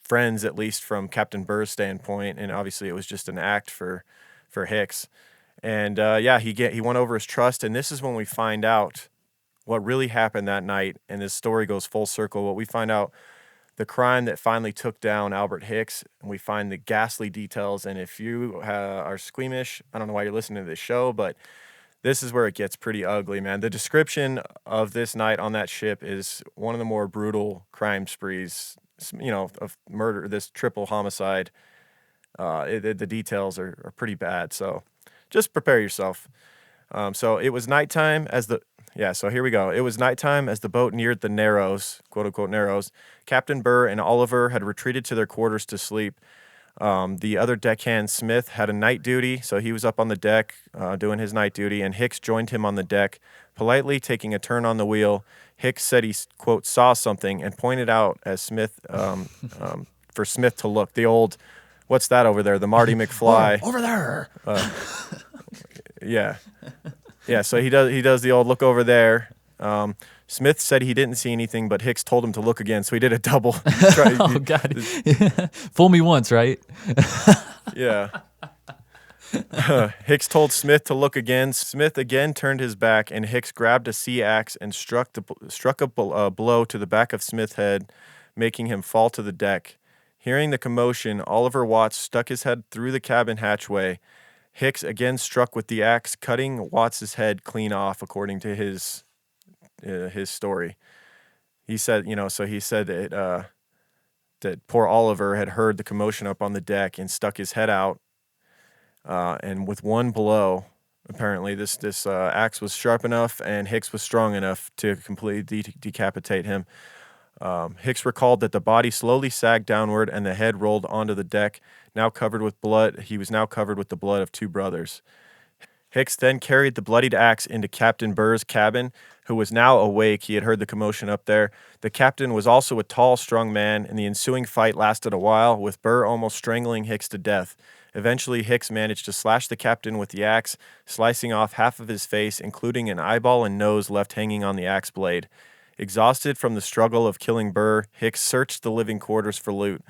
friends, at least from Captain Burr's standpoint. And obviously, it was just an act for Hicks. And he won over his trust. And this is when we find out what really happened that night. And this story goes full circle. What we find out, the crime that finally took down Albert Hicks, and we find the ghastly details. And if you are squeamish, I don't know why you're listening to this show, but this is where it gets pretty ugly, man. The description of this night on that ship is one of the more brutal crime sprees, of murder, this triple homicide. The details are pretty bad, so just prepare yourself. So it was nighttime so here we go. It was nighttime as the boat neared the Narrows, quote-unquote Narrows. Captain Burr and Oliver had retreated to their quarters to sleep. The other deckhand, Smith, had a night duty, so he was up on the deck doing his night duty, and Hicks joined him on the deck, politely taking a turn on the wheel. Hicks said he, quote, saw something and pointed out as Smith for Smith to look. The old, what's that over there? The Marty McFly. Over there. Yeah. Yeah, so he does the old look over there. Smith said he didn't see anything, but Hicks told him to look again, so he did a double. Oh, God. Fool me once, right? Yeah. Hicks told Smith to look again. Smith again turned his back, and Hicks grabbed a sea axe and struck a blow to the back of Smith's head, making him fall to the deck. Hearing the commotion, Oliver Watts stuck his head through the cabin hatchway. Hicks again struck with the axe, cutting Watts' head clean off, according to his story. He said, that poor Oliver had heard the commotion up on the deck and stuck his head out. And with one blow, apparently this axe was sharp enough and Hicks was strong enough to completely decapitate him. Hicks recalled that the body slowly sagged downward and the head rolled onto the deck, now covered with blood. He was now covered with the blood of 2 brothers. Hicks then carried the bloodied axe into Captain Burr's cabin, who was now awake. He had heard the commotion up there. The captain was also a tall, strong man, and the ensuing fight lasted a while, with Burr almost strangling Hicks to death. Eventually, Hicks managed to slash the captain with the axe, slicing off half of his face, including an eyeball and nose left hanging on the axe blade. Exhausted from the struggle of killing Burr, Hicks searched the living quarters for loot.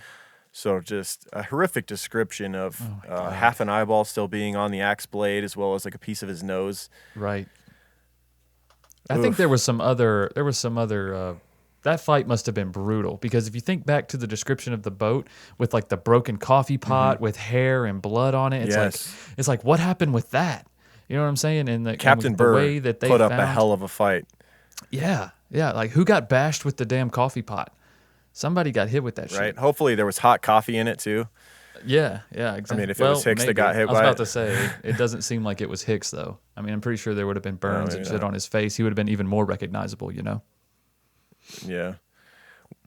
So just a horrific description of half an eyeball still being on the axe blade, as well as like a piece of his nose. Right. I think there was some other, that fight must have been brutal, because if you think back to the description of the boat with like the broken coffee pot with hair and blood on it, it's like what happened with that? You know what I'm saying? And Captain Burr way that they put up a hell of a fight. Yeah. Yeah. Like who got bashed with the damn coffee pot? Somebody got hit with that shit. Right. Hopefully there was hot coffee in it too. Yeah, exactly. I mean, if it was Hicks that got hit by it. I was about to say, it doesn't seem like it was Hicks, though. I mean, I'm pretty sure there would have been burns and shit on his face. He would have been even more recognizable, you know? Yeah.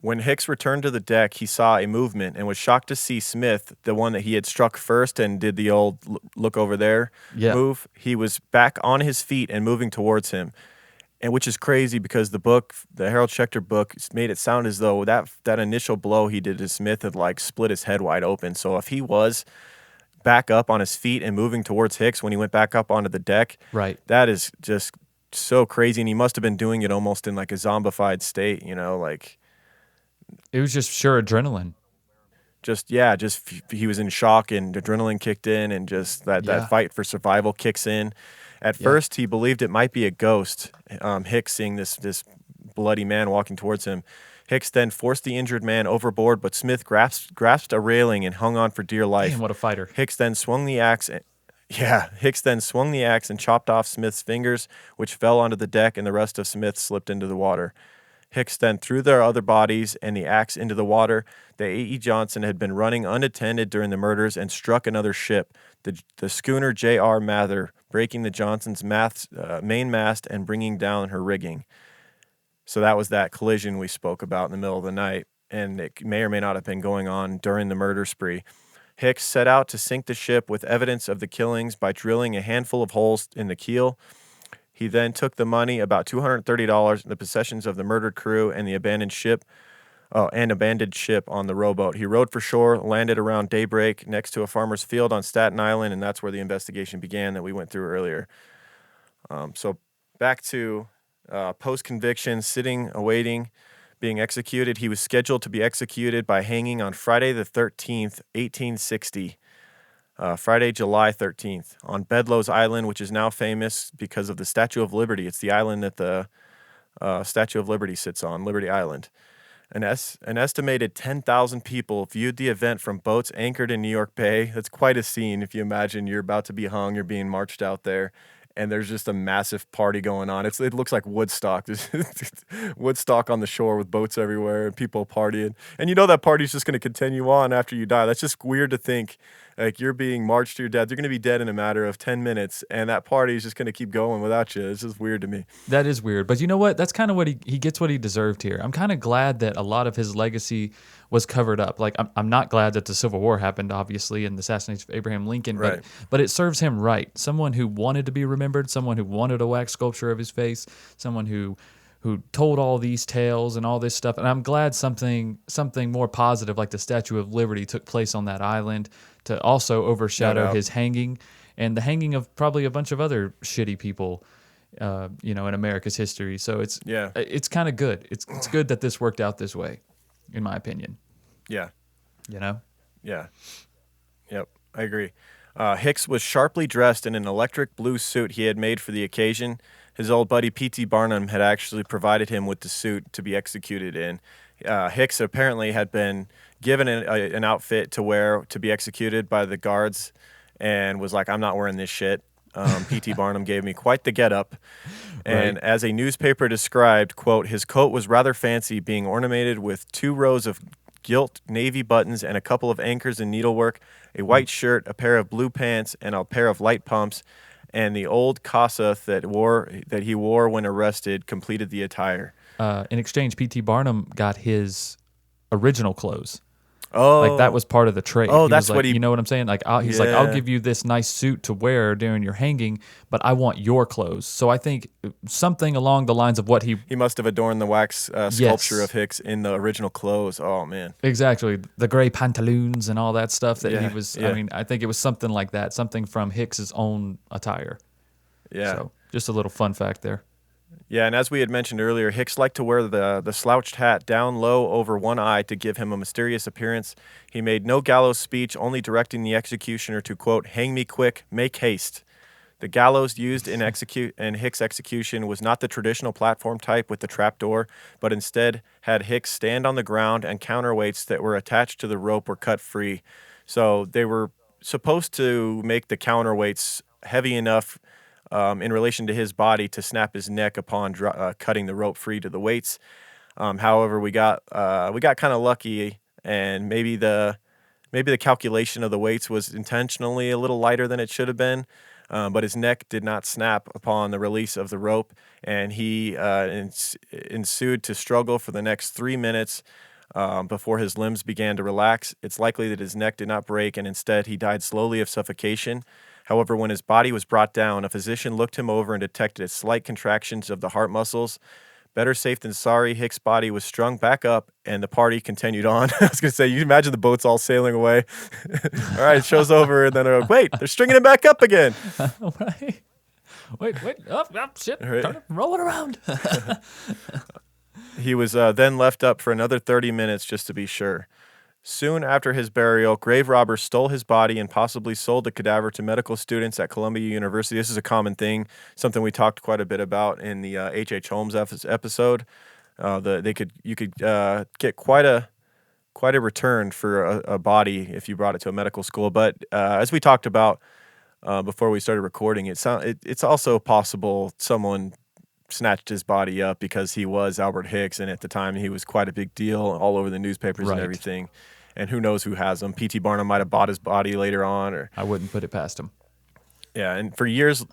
When Hicks returned to the deck, he saw a movement and was shocked to see Smith, the one that he had struck first and did the old look over there move. He was back on his feet and moving towards him. And which is crazy because the book, the Harold Schechter book, made it sound as though that initial blow he did to Smith had like split his head wide open. So if he was back up on his feet and moving towards Hicks when he went back up onto the deck, right, that is just so crazy. And he must have been doing it almost in like a zombified state, you know, like it was just sure adrenaline. Just he was in shock and adrenaline kicked in, and just that fight for survival kicks in. At first, he believed it might be a ghost, Hicks seeing this bloody man walking towards him. Hicks then forced the injured man overboard, but Smith grasped a railing and hung on for dear life. Damn, what a fighter. Hicks then swung the axe and chopped off Smith's fingers, which fell onto the deck, and the rest of Smith slipped into the water. Hicks then threw their other bodies and the axe into the water. The A.E. Johnson had been running unattended during the murders and struck another ship, the schooner J.R. Mather, breaking the Johnson's main mast and bringing down her rigging. So that was that collision we spoke about in the middle of the night, and it may or may not have been going on during the murder spree. Hicks set out to sink the ship with evidence of the killings by drilling a handful of holes in the keel. He then took the money, about $230, in the possessions of the murdered crew and the abandoned ship on the rowboat. He rowed for shore, landed around daybreak next to a farmer's field on Staten Island, and that's where the investigation began that we went through earlier. So back to post-conviction, sitting, awaiting, being executed. He was scheduled to be executed by hanging on Friday the 13th, 1860. Friday, July 13th, on Bedloe's Island, which is now famous because of the Statue of Liberty. It's the island that the Statue of Liberty sits on, Liberty Island. An estimated 10,000 people viewed the event from boats anchored in New York Bay. That's quite a scene if you imagine you're about to be hung, you're being marched out there, and there's just a massive party going on. It looks like Woodstock. Woodstock on the shore with boats everywhere and people partying. And you know that party's just going to continue on after you die. That's just weird to think. Like, you're being marched to your death. You're going to be dead in a matter of 10 minutes, and that party is just going to keep going without you. It's just weird to me. That is weird. But you know what? That's kind of what he gets what he deserved here. I'm kind of glad that a lot of his legacy was covered up. Like, I'm not glad that the Civil War happened, obviously, and the assassination of Abraham Lincoln, right. But it serves him right. Someone who wanted to be remembered, someone who wanted a wax sculpture of his face, someone who told all these tales and all this stuff. And I'm glad something more positive like the Statue of Liberty took place on that island to also overshadow his hanging and the hanging of probably a bunch of other shitty people, in America's history. So it's kind of good. It's good that this worked out this way, in my opinion. Yeah. You know? Yeah. Yep, I agree. Hicks was sharply dressed in an electric blue suit he had made for the occasion. His old buddy P.T. Barnum had actually provided him with the suit to be executed in. Hicks apparently had been given an outfit to wear to be executed by the guards and was like, I'm not wearing this shit. P.T. Barnum gave me quite the getup. And as a newspaper described, quote, his coat was rather fancy, being ornamented with 2 rows of gilt navy buttons and a couple of anchors in needlework, a white shirt, a pair of blue pants, and a pair of light pumps. And the old casa that he wore when arrested completed the attire. in exchange, P.T. Barnum got his original clothes. Oh, Like that was part of the trade. Oh, He that's was like, what he. you know what I'm saying? Like he's like, I'll Yeah. give you this nice suit to wear during your hanging, but I want your clothes. So I think something along the lines of what he He must have adorned the wax sculpture of Hicks in the original clothes. Oh man. exactly the gray pantaloons and all that stuff that Yeah, he was. yeah. I mean, I think it was something like that, something from Hicks's own attire. Yeah. So just a little fun fact there. Yeah, and as we had mentioned earlier, Hicks liked to wear the slouched hat down low over one eye to give him a mysterious appearance. He made no gallows speech, only directing the executioner to, quote, hang me quick, make haste. The gallows used in Hicks' execution was not the traditional platform type with the trapdoor, but instead had Hicks stand on the ground and counterweights that were attached to the rope were cut free. So they were supposed to make the counterweights heavy enough in relation to his body to snap his neck upon cutting the rope free to the weights. However, we got kind of lucky, and maybe the calculation of the weights was intentionally a little lighter than it should have been. But his neck did not snap upon the release of the rope, and he ensued to struggle for the next 3 minutes before his limbs began to relax. It's likely that his neck did not break, and instead he died slowly of suffocation. However, when his body was brought down, a physician looked him over and detected slight contractions of the heart muscles. Better safe than sorry, Hicks' body was strung back up, and the party continued on. I was going to say, you imagine the boats all sailing away. All right, show's over, and then they're like, wait, they're stringing him back up again. Right. Wait, shit, Right. turn it, roll it around. He was then left up for another 30 minutes just to be sure. Soon after his burial, grave robbers stole his body and possibly sold the cadaver to medical students at Columbia University. This is a common thing, something we talked quite a bit about in the H.H. Holmes episode. You could get quite a return for a body if you brought it to a medical school. But as we talked about before we started recording, it's also possible someone snatched his body up because he was Albert Hicks, and at the time he was quite a big deal all over the newspapers and Right. everything. And who knows who has him? P.T. Barnum might have bought his body later on, or I wouldn't put it past him. yeah. And for years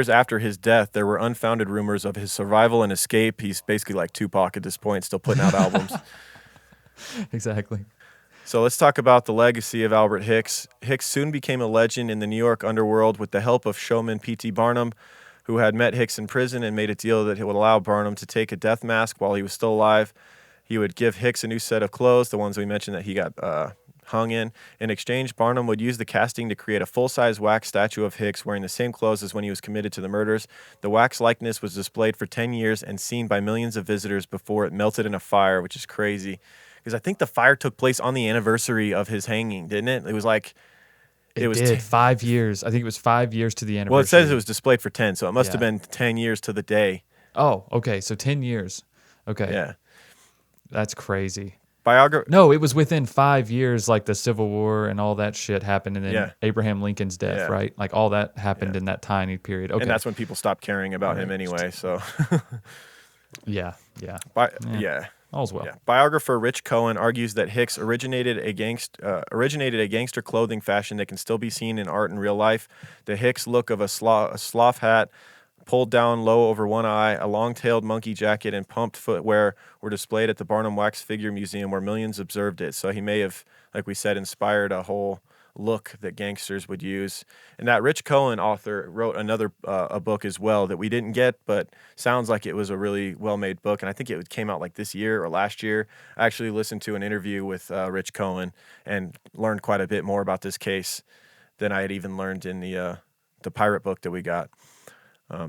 after his death, there were unfounded rumors of his survival and escape. He's basically like Tupac at this point, still putting out albums. Exactly. So let's talk about the legacy of Albert Hicks. Hicks soon became a legend in the New York underworld with the help of showman P.T. Barnum, who had met Hicks in prison and made a deal that he would allow Barnum to take a death mask while he was still alive. He would give Hicks a new set of clothes, the ones we mentioned that he got hung in. In exchange, Barnum would use the casting to create a full-size wax statue of Hicks wearing the same clothes as when he was committed to the murders. The wax likeness was displayed for 10 years and seen by millions of visitors before it melted in a fire, which is crazy. Because I think the fire took place on the anniversary of his hanging, didn't it? It was like... It was 5 years. I think it was 5 years to the anniversary. Well, it says it was displayed for 10, so it must have Yeah. been 10 years to the day. Oh, okay. So 10 years. Okay. Yeah. That's crazy. Biography. No, it was within 5 years, like the Civil War and all that shit happened, and then Yeah. Abraham Lincoln's death, Yeah. right? Like all that happened in that tiny period. Okay. And that's when people stopped caring about him anyway. So, yeah. yeah. All's well. Yeah. Biographer Rich Cohen argues that Hicks originated a gangster clothing fashion that can still be seen in art in real life. The Hicks look of a sloth hat pulled down low over one eye, a long-tailed monkey jacket, and pumped footwear were displayed at the Barnum Wax Figure Museum where millions observed it. So he may have, like we said, inspired a whole look that gangsters would use. And that Rich Cohen author wrote another a book as well that we didn't get, but sounds like it was a really well-made book. And I think it came out like this year or last year. I actually listened to an interview with Rich Cohen and learned quite a bit more about this case than I had even learned in the pirate book that we got.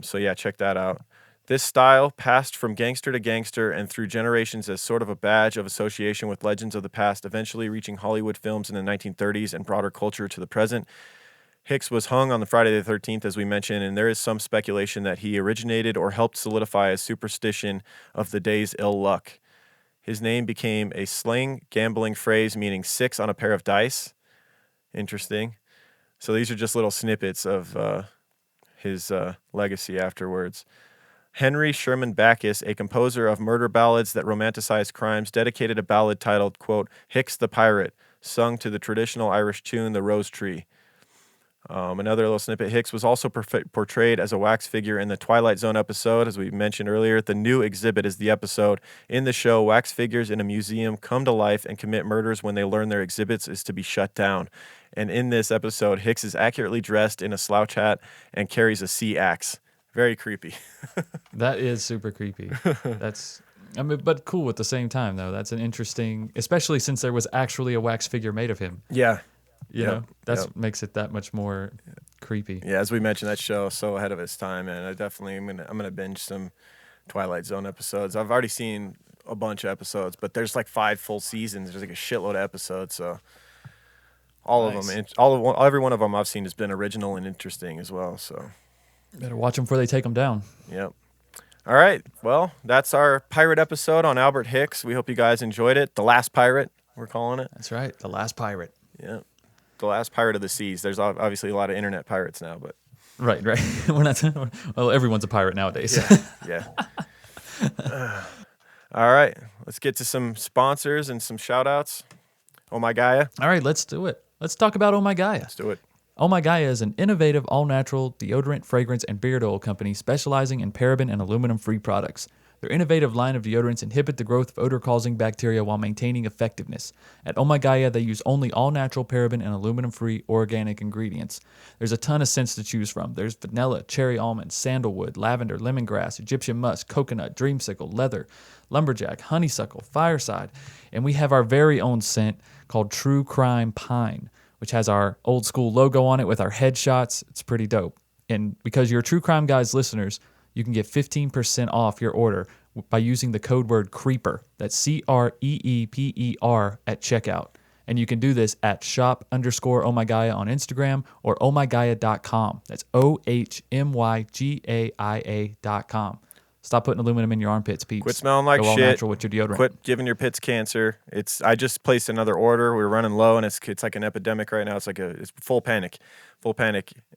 So yeah, check that out. This style passed from gangster to gangster and through generations as sort of a badge of association with legends of the past, eventually reaching Hollywood films in the 1930s and broader culture to the present. Hicks was hung on the Friday the 13th, as we mentioned, and there is some speculation that he originated or helped solidify a superstition of the day's ill luck. His name became a slang gambling phrase meaning 6 on a pair of dice. Interesting. So these are just little snippets of his legacy afterwards. Henry Sherman Backus, a composer of murder ballads that romanticize crimes, dedicated a ballad titled, quote, Hicks the Pirate, sung to the traditional Irish tune, The Rose Tree. Another little snippet, Hicks was also portrayed as a wax figure in the Twilight Zone episode. As we mentioned earlier, the new exhibit is the episode. In the show, wax figures in a museum come to life and commit murders when they learn their exhibits is to be shut down. And in this episode, Hicks is accurately dressed in a slouch hat and carries a sea axe. Very creepy. That is super creepy. But cool at the same time, though. That's an interesting, especially since there was actually a wax figure made of him. Yeah. You know, that's makes it that much more creepy. Yeah, as we mentioned, that show is so ahead of its time, and I'm gonna binge some Twilight Zone episodes. I've already seen a bunch of episodes, but there's like 5 full seasons. There's like a shitload of episodes, so of them, every one of them I've seen has been original and interesting as well. So Better watch them before they take them down. Yep. All right. Well, that's our pirate episode on Albert Hicks. We hope you guys enjoyed it. The Last Pirate, we're calling it. That's right. The Last Pirate. Yeah. The Last Pirate of the Seas. There's obviously a lot of internet pirates now, but Right. We're not. Well, everyone's a pirate nowadays. yeah. All right. Let's get to some sponsors and some shout outs. Oh My Gaia. All right, let's do it. Let's talk about Oh My Gaia. Let's do it. Oh My Gaia is an innovative, all-natural deodorant, fragrance, and beard oil company specializing in paraben and aluminum-free products. Their innovative line of deodorants inhibit the growth of odor-causing bacteria while maintaining effectiveness. At Oh My Gaia, they use only all-natural paraben and aluminum-free organic ingredients. There's a ton of scents to choose from. There's vanilla, cherry almond, sandalwood, lavender, lemongrass, Egyptian musk, coconut, dreamsicle, leather, lumberjack, honeysuckle, fireside. And we have our very own scent called True Crime Pine, which has our old school logo on it with our headshots. It's pretty dope. And because you're True Crime Guys listeners, you can get 15% off your order by using the code word CREEPER. That's CREEPER at checkout. And you can do this at shop_ohmygaia on Instagram or ohmygaia.com. That's OHMYGAIA.com. Stop putting aluminum in your armpits, peeps. Quit smelling like Go all shit. natural with your deodorant. Quit giving your pits cancer. I just placed another order. We were running low, and it's like an epidemic right now. It's full panic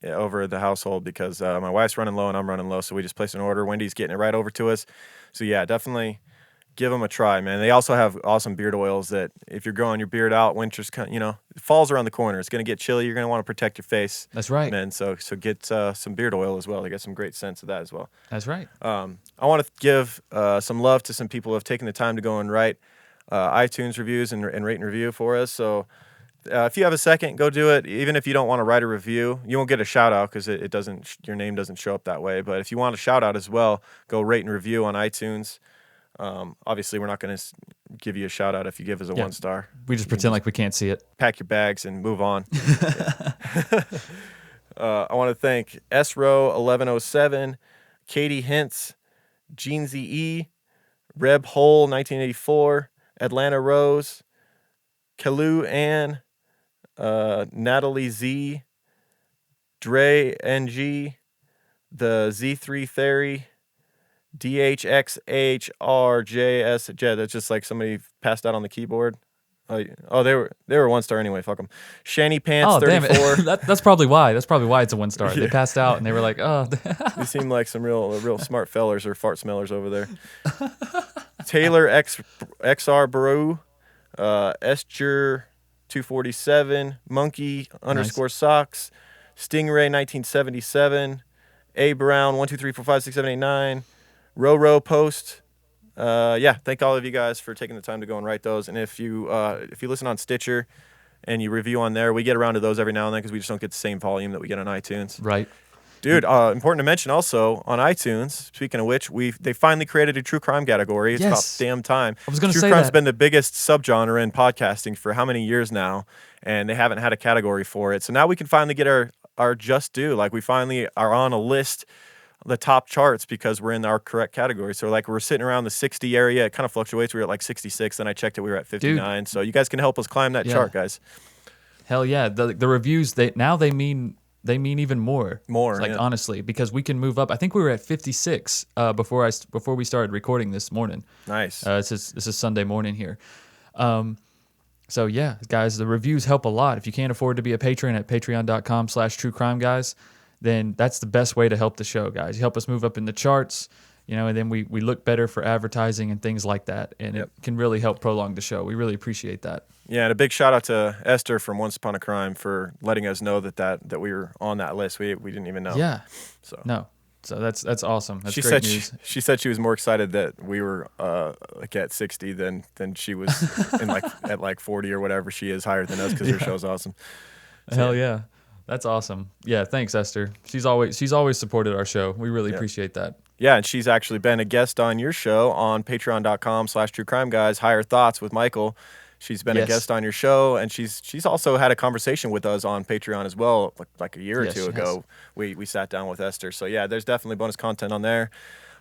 over the household because my wife's running low and I'm running low. So we just placed an order. Wendy's getting it right over to us. So yeah, definitely give them a try, man. They also have awesome beard oils that if you're growing your beard out, winter's fall's around the corner. It's gonna get chilly. You're gonna want to protect your face. That's right, man. So get some beard oil as well. They got some great scents of that as well. That's right. I want to give some love to some people who have taken the time to go and write iTunes reviews and rate and review for us. So if you have a second, go do it. Even if you don't want to write a review, you won't get a shout out because your name doesn't show up that way. But if you want a shout out as well, go rate and review on iTunes. Obviously, we're not going to give you a shout out if you give us a 1 star. We just pretend like we can't see it. Pack your bags and move on. I want to thank SRO1107, Katie Hintz, Jeansy E, Reb Hole 1984, Atlanta Rose, Kalu Ann, Natalie Z, Dre NG, the Z3 Theory, DHXHRJS. That's just like somebody passed out on the keyboard. Oh, they were 1 star anyway. Fuck them. Shanny Pants 34. Damn it. That's probably why. That's probably why it's a 1 star. They passed out and they were like, oh. They seem like some real smart fellers or fart smellers over there. Taylor XR Baru, Escher 247, Monkey _Socks, Stingray 1977, A Brown 1 2 3 4 5 6 7 8 9, Row Post. Thank all of you guys for taking the time to go and write those. And if you listen on Stitcher and you review on there, we get around to those every now and then because we just don't get the same volume that we get on iTunes. Right. Dude, important to mention also on iTunes, speaking of which, they finally created a true crime category. It's about damn time. I was going to say True crime's been the biggest subgenre in podcasting for how many years now, and they haven't had a category for it. So now we can finally get our just due. Like we finally are on a list, the top charts, because we're in our correct category. So like we're sitting around the 60 area. It kind of fluctuates. We were at like 66, then I checked it, we were at 59. Dude. So you guys can help us climb that chart, guys. Hell yeah. The reviews, they mean even more. Honestly, because we can move up. I think we were at 56 before we started recording this morning. Nice. This is Sunday morning here. So yeah, guys, the reviews help a lot. If you can't afford to be a patron at patreon.com/truecrimeguys, then that's the best way to help the show, guys. You help us move up in the charts. and then we look better for advertising and things like that, and it can really help prolong the show. We really appreciate that. Yeah, and a big shout out to Esther from Once Upon a Crime for letting us know that we were on that list. We didn't even know. Yeah. So that's awesome. That's she great said news. she said she was more excited that we were like at 60 than she was at like 40 or whatever she is, higher than us, because her show's awesome. So, Hell yeah. That's awesome. Yeah, thanks, Esther. She's always supported our show. We really appreciate that. Yeah, and she's actually been a guest on your show on patreon.com/truecrimeguys, Higher Thoughts with Michael. She's been a guest on your show, and she's also had a conversation with us on Patreon as well, like a year or two ago. We sat down with Esther. So yeah, there's definitely bonus content on there.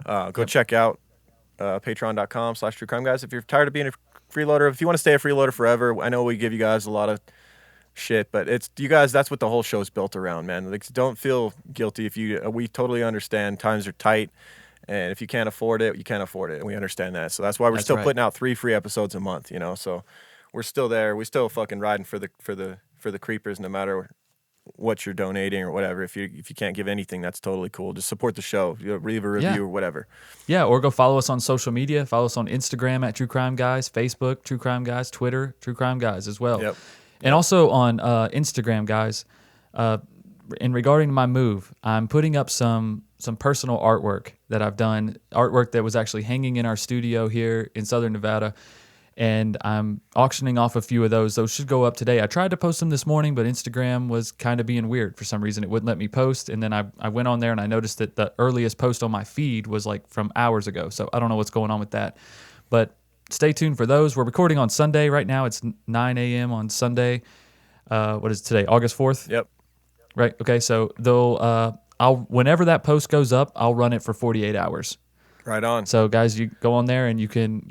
Go check out patreon.com/truecrimeguys if you're tired of being a freeloader. If you want to stay a freeloader forever, I know we give you guys a lot of shit, but it's you guys. That's what the whole show's built around, man. Like, don't feel guilty if you. We totally understand times are tight, and if you can't afford it, you can't afford it, and we understand that. So that's why we're still putting out 3 free episodes a month. So we're still there. We still fucking riding for the creepers, no matter what you're donating or whatever. If you can't give anything, that's totally cool. Just support the show. Leave a review or whatever. Yeah, or go follow us on social media. Follow us on Instagram at True Crime Guys, Facebook True Crime Guys, Twitter True Crime Guys as well. Yep. And also on Instagram, guys, in regarding my move, I'm putting up some personal artwork that I've done, artwork that was actually hanging in our studio here in Southern Nevada, and I'm auctioning off a few of those. Those should go up today. I tried to post them this morning, but Instagram was kind of being weird for some reason. It wouldn't let me post, and then I went on there and I noticed that the earliest post on my feed was like from hours ago, so I don't know what's going on with that. But stay tuned for those. We're recording on Sunday right now. It's 9 a.m. on Sunday. What is it today? August 4th? Yep. Right. Okay. So whenever that post goes up, I'll run it for 48 hours. Right on. So guys, you go on there and you can,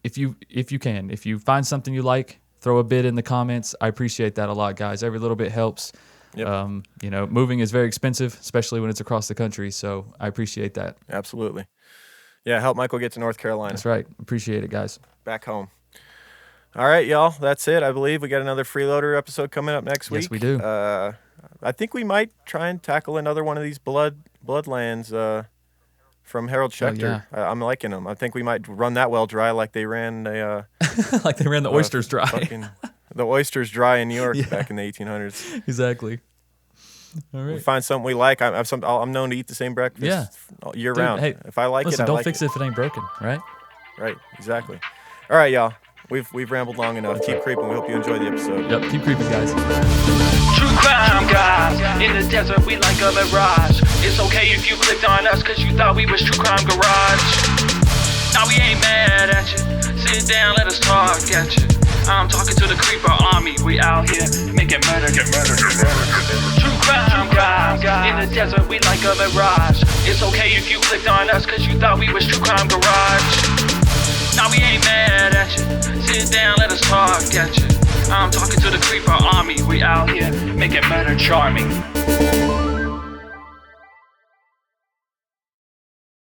if you find something you like, throw a bid in the comments. I appreciate that a lot, guys. Every little bit helps. Yep. Moving is very expensive, especially when it's across the country. So I appreciate that. Absolutely. Yeah, help Michael get to North Carolina. That's right. Appreciate it, guys. Back home. All right, y'all. That's it. I believe we got another Freeloader episode coming up next week. Yes, we do. I think we might try and tackle another one of these Bloodlands from Harold Schechter. Oh, yeah. I'm liking them. I think we might run that well dry like they ran the oysters dry. The oysters dry in New York back in the 1800s. Exactly. All right. We find something we like. I'm known to eat the same breakfast year round. Hey, if I like listen, it, I don't like fix it if it ain't broken, right? Right, exactly. All right, y'all. We've rambled long enough. Keep creeping. We hope you enjoy the episode. Yep, keep creeping, guys. True crime guys, in the desert we like a mirage. It's okay if you clicked on us cause you thought we was True Crime Garage. Now we ain't mad at you, sit down, let us talk at you. I'm talking to the creeper army, we out here making murder, get murder, get murder. True crime guys, in the desert we like a mirage. It's okay if you clicked on us cause you thought we was True Crime Garage. Now we ain't mad at you, sit down, let us talk at you. I'm talking to the creeper army, we out here making murder charming.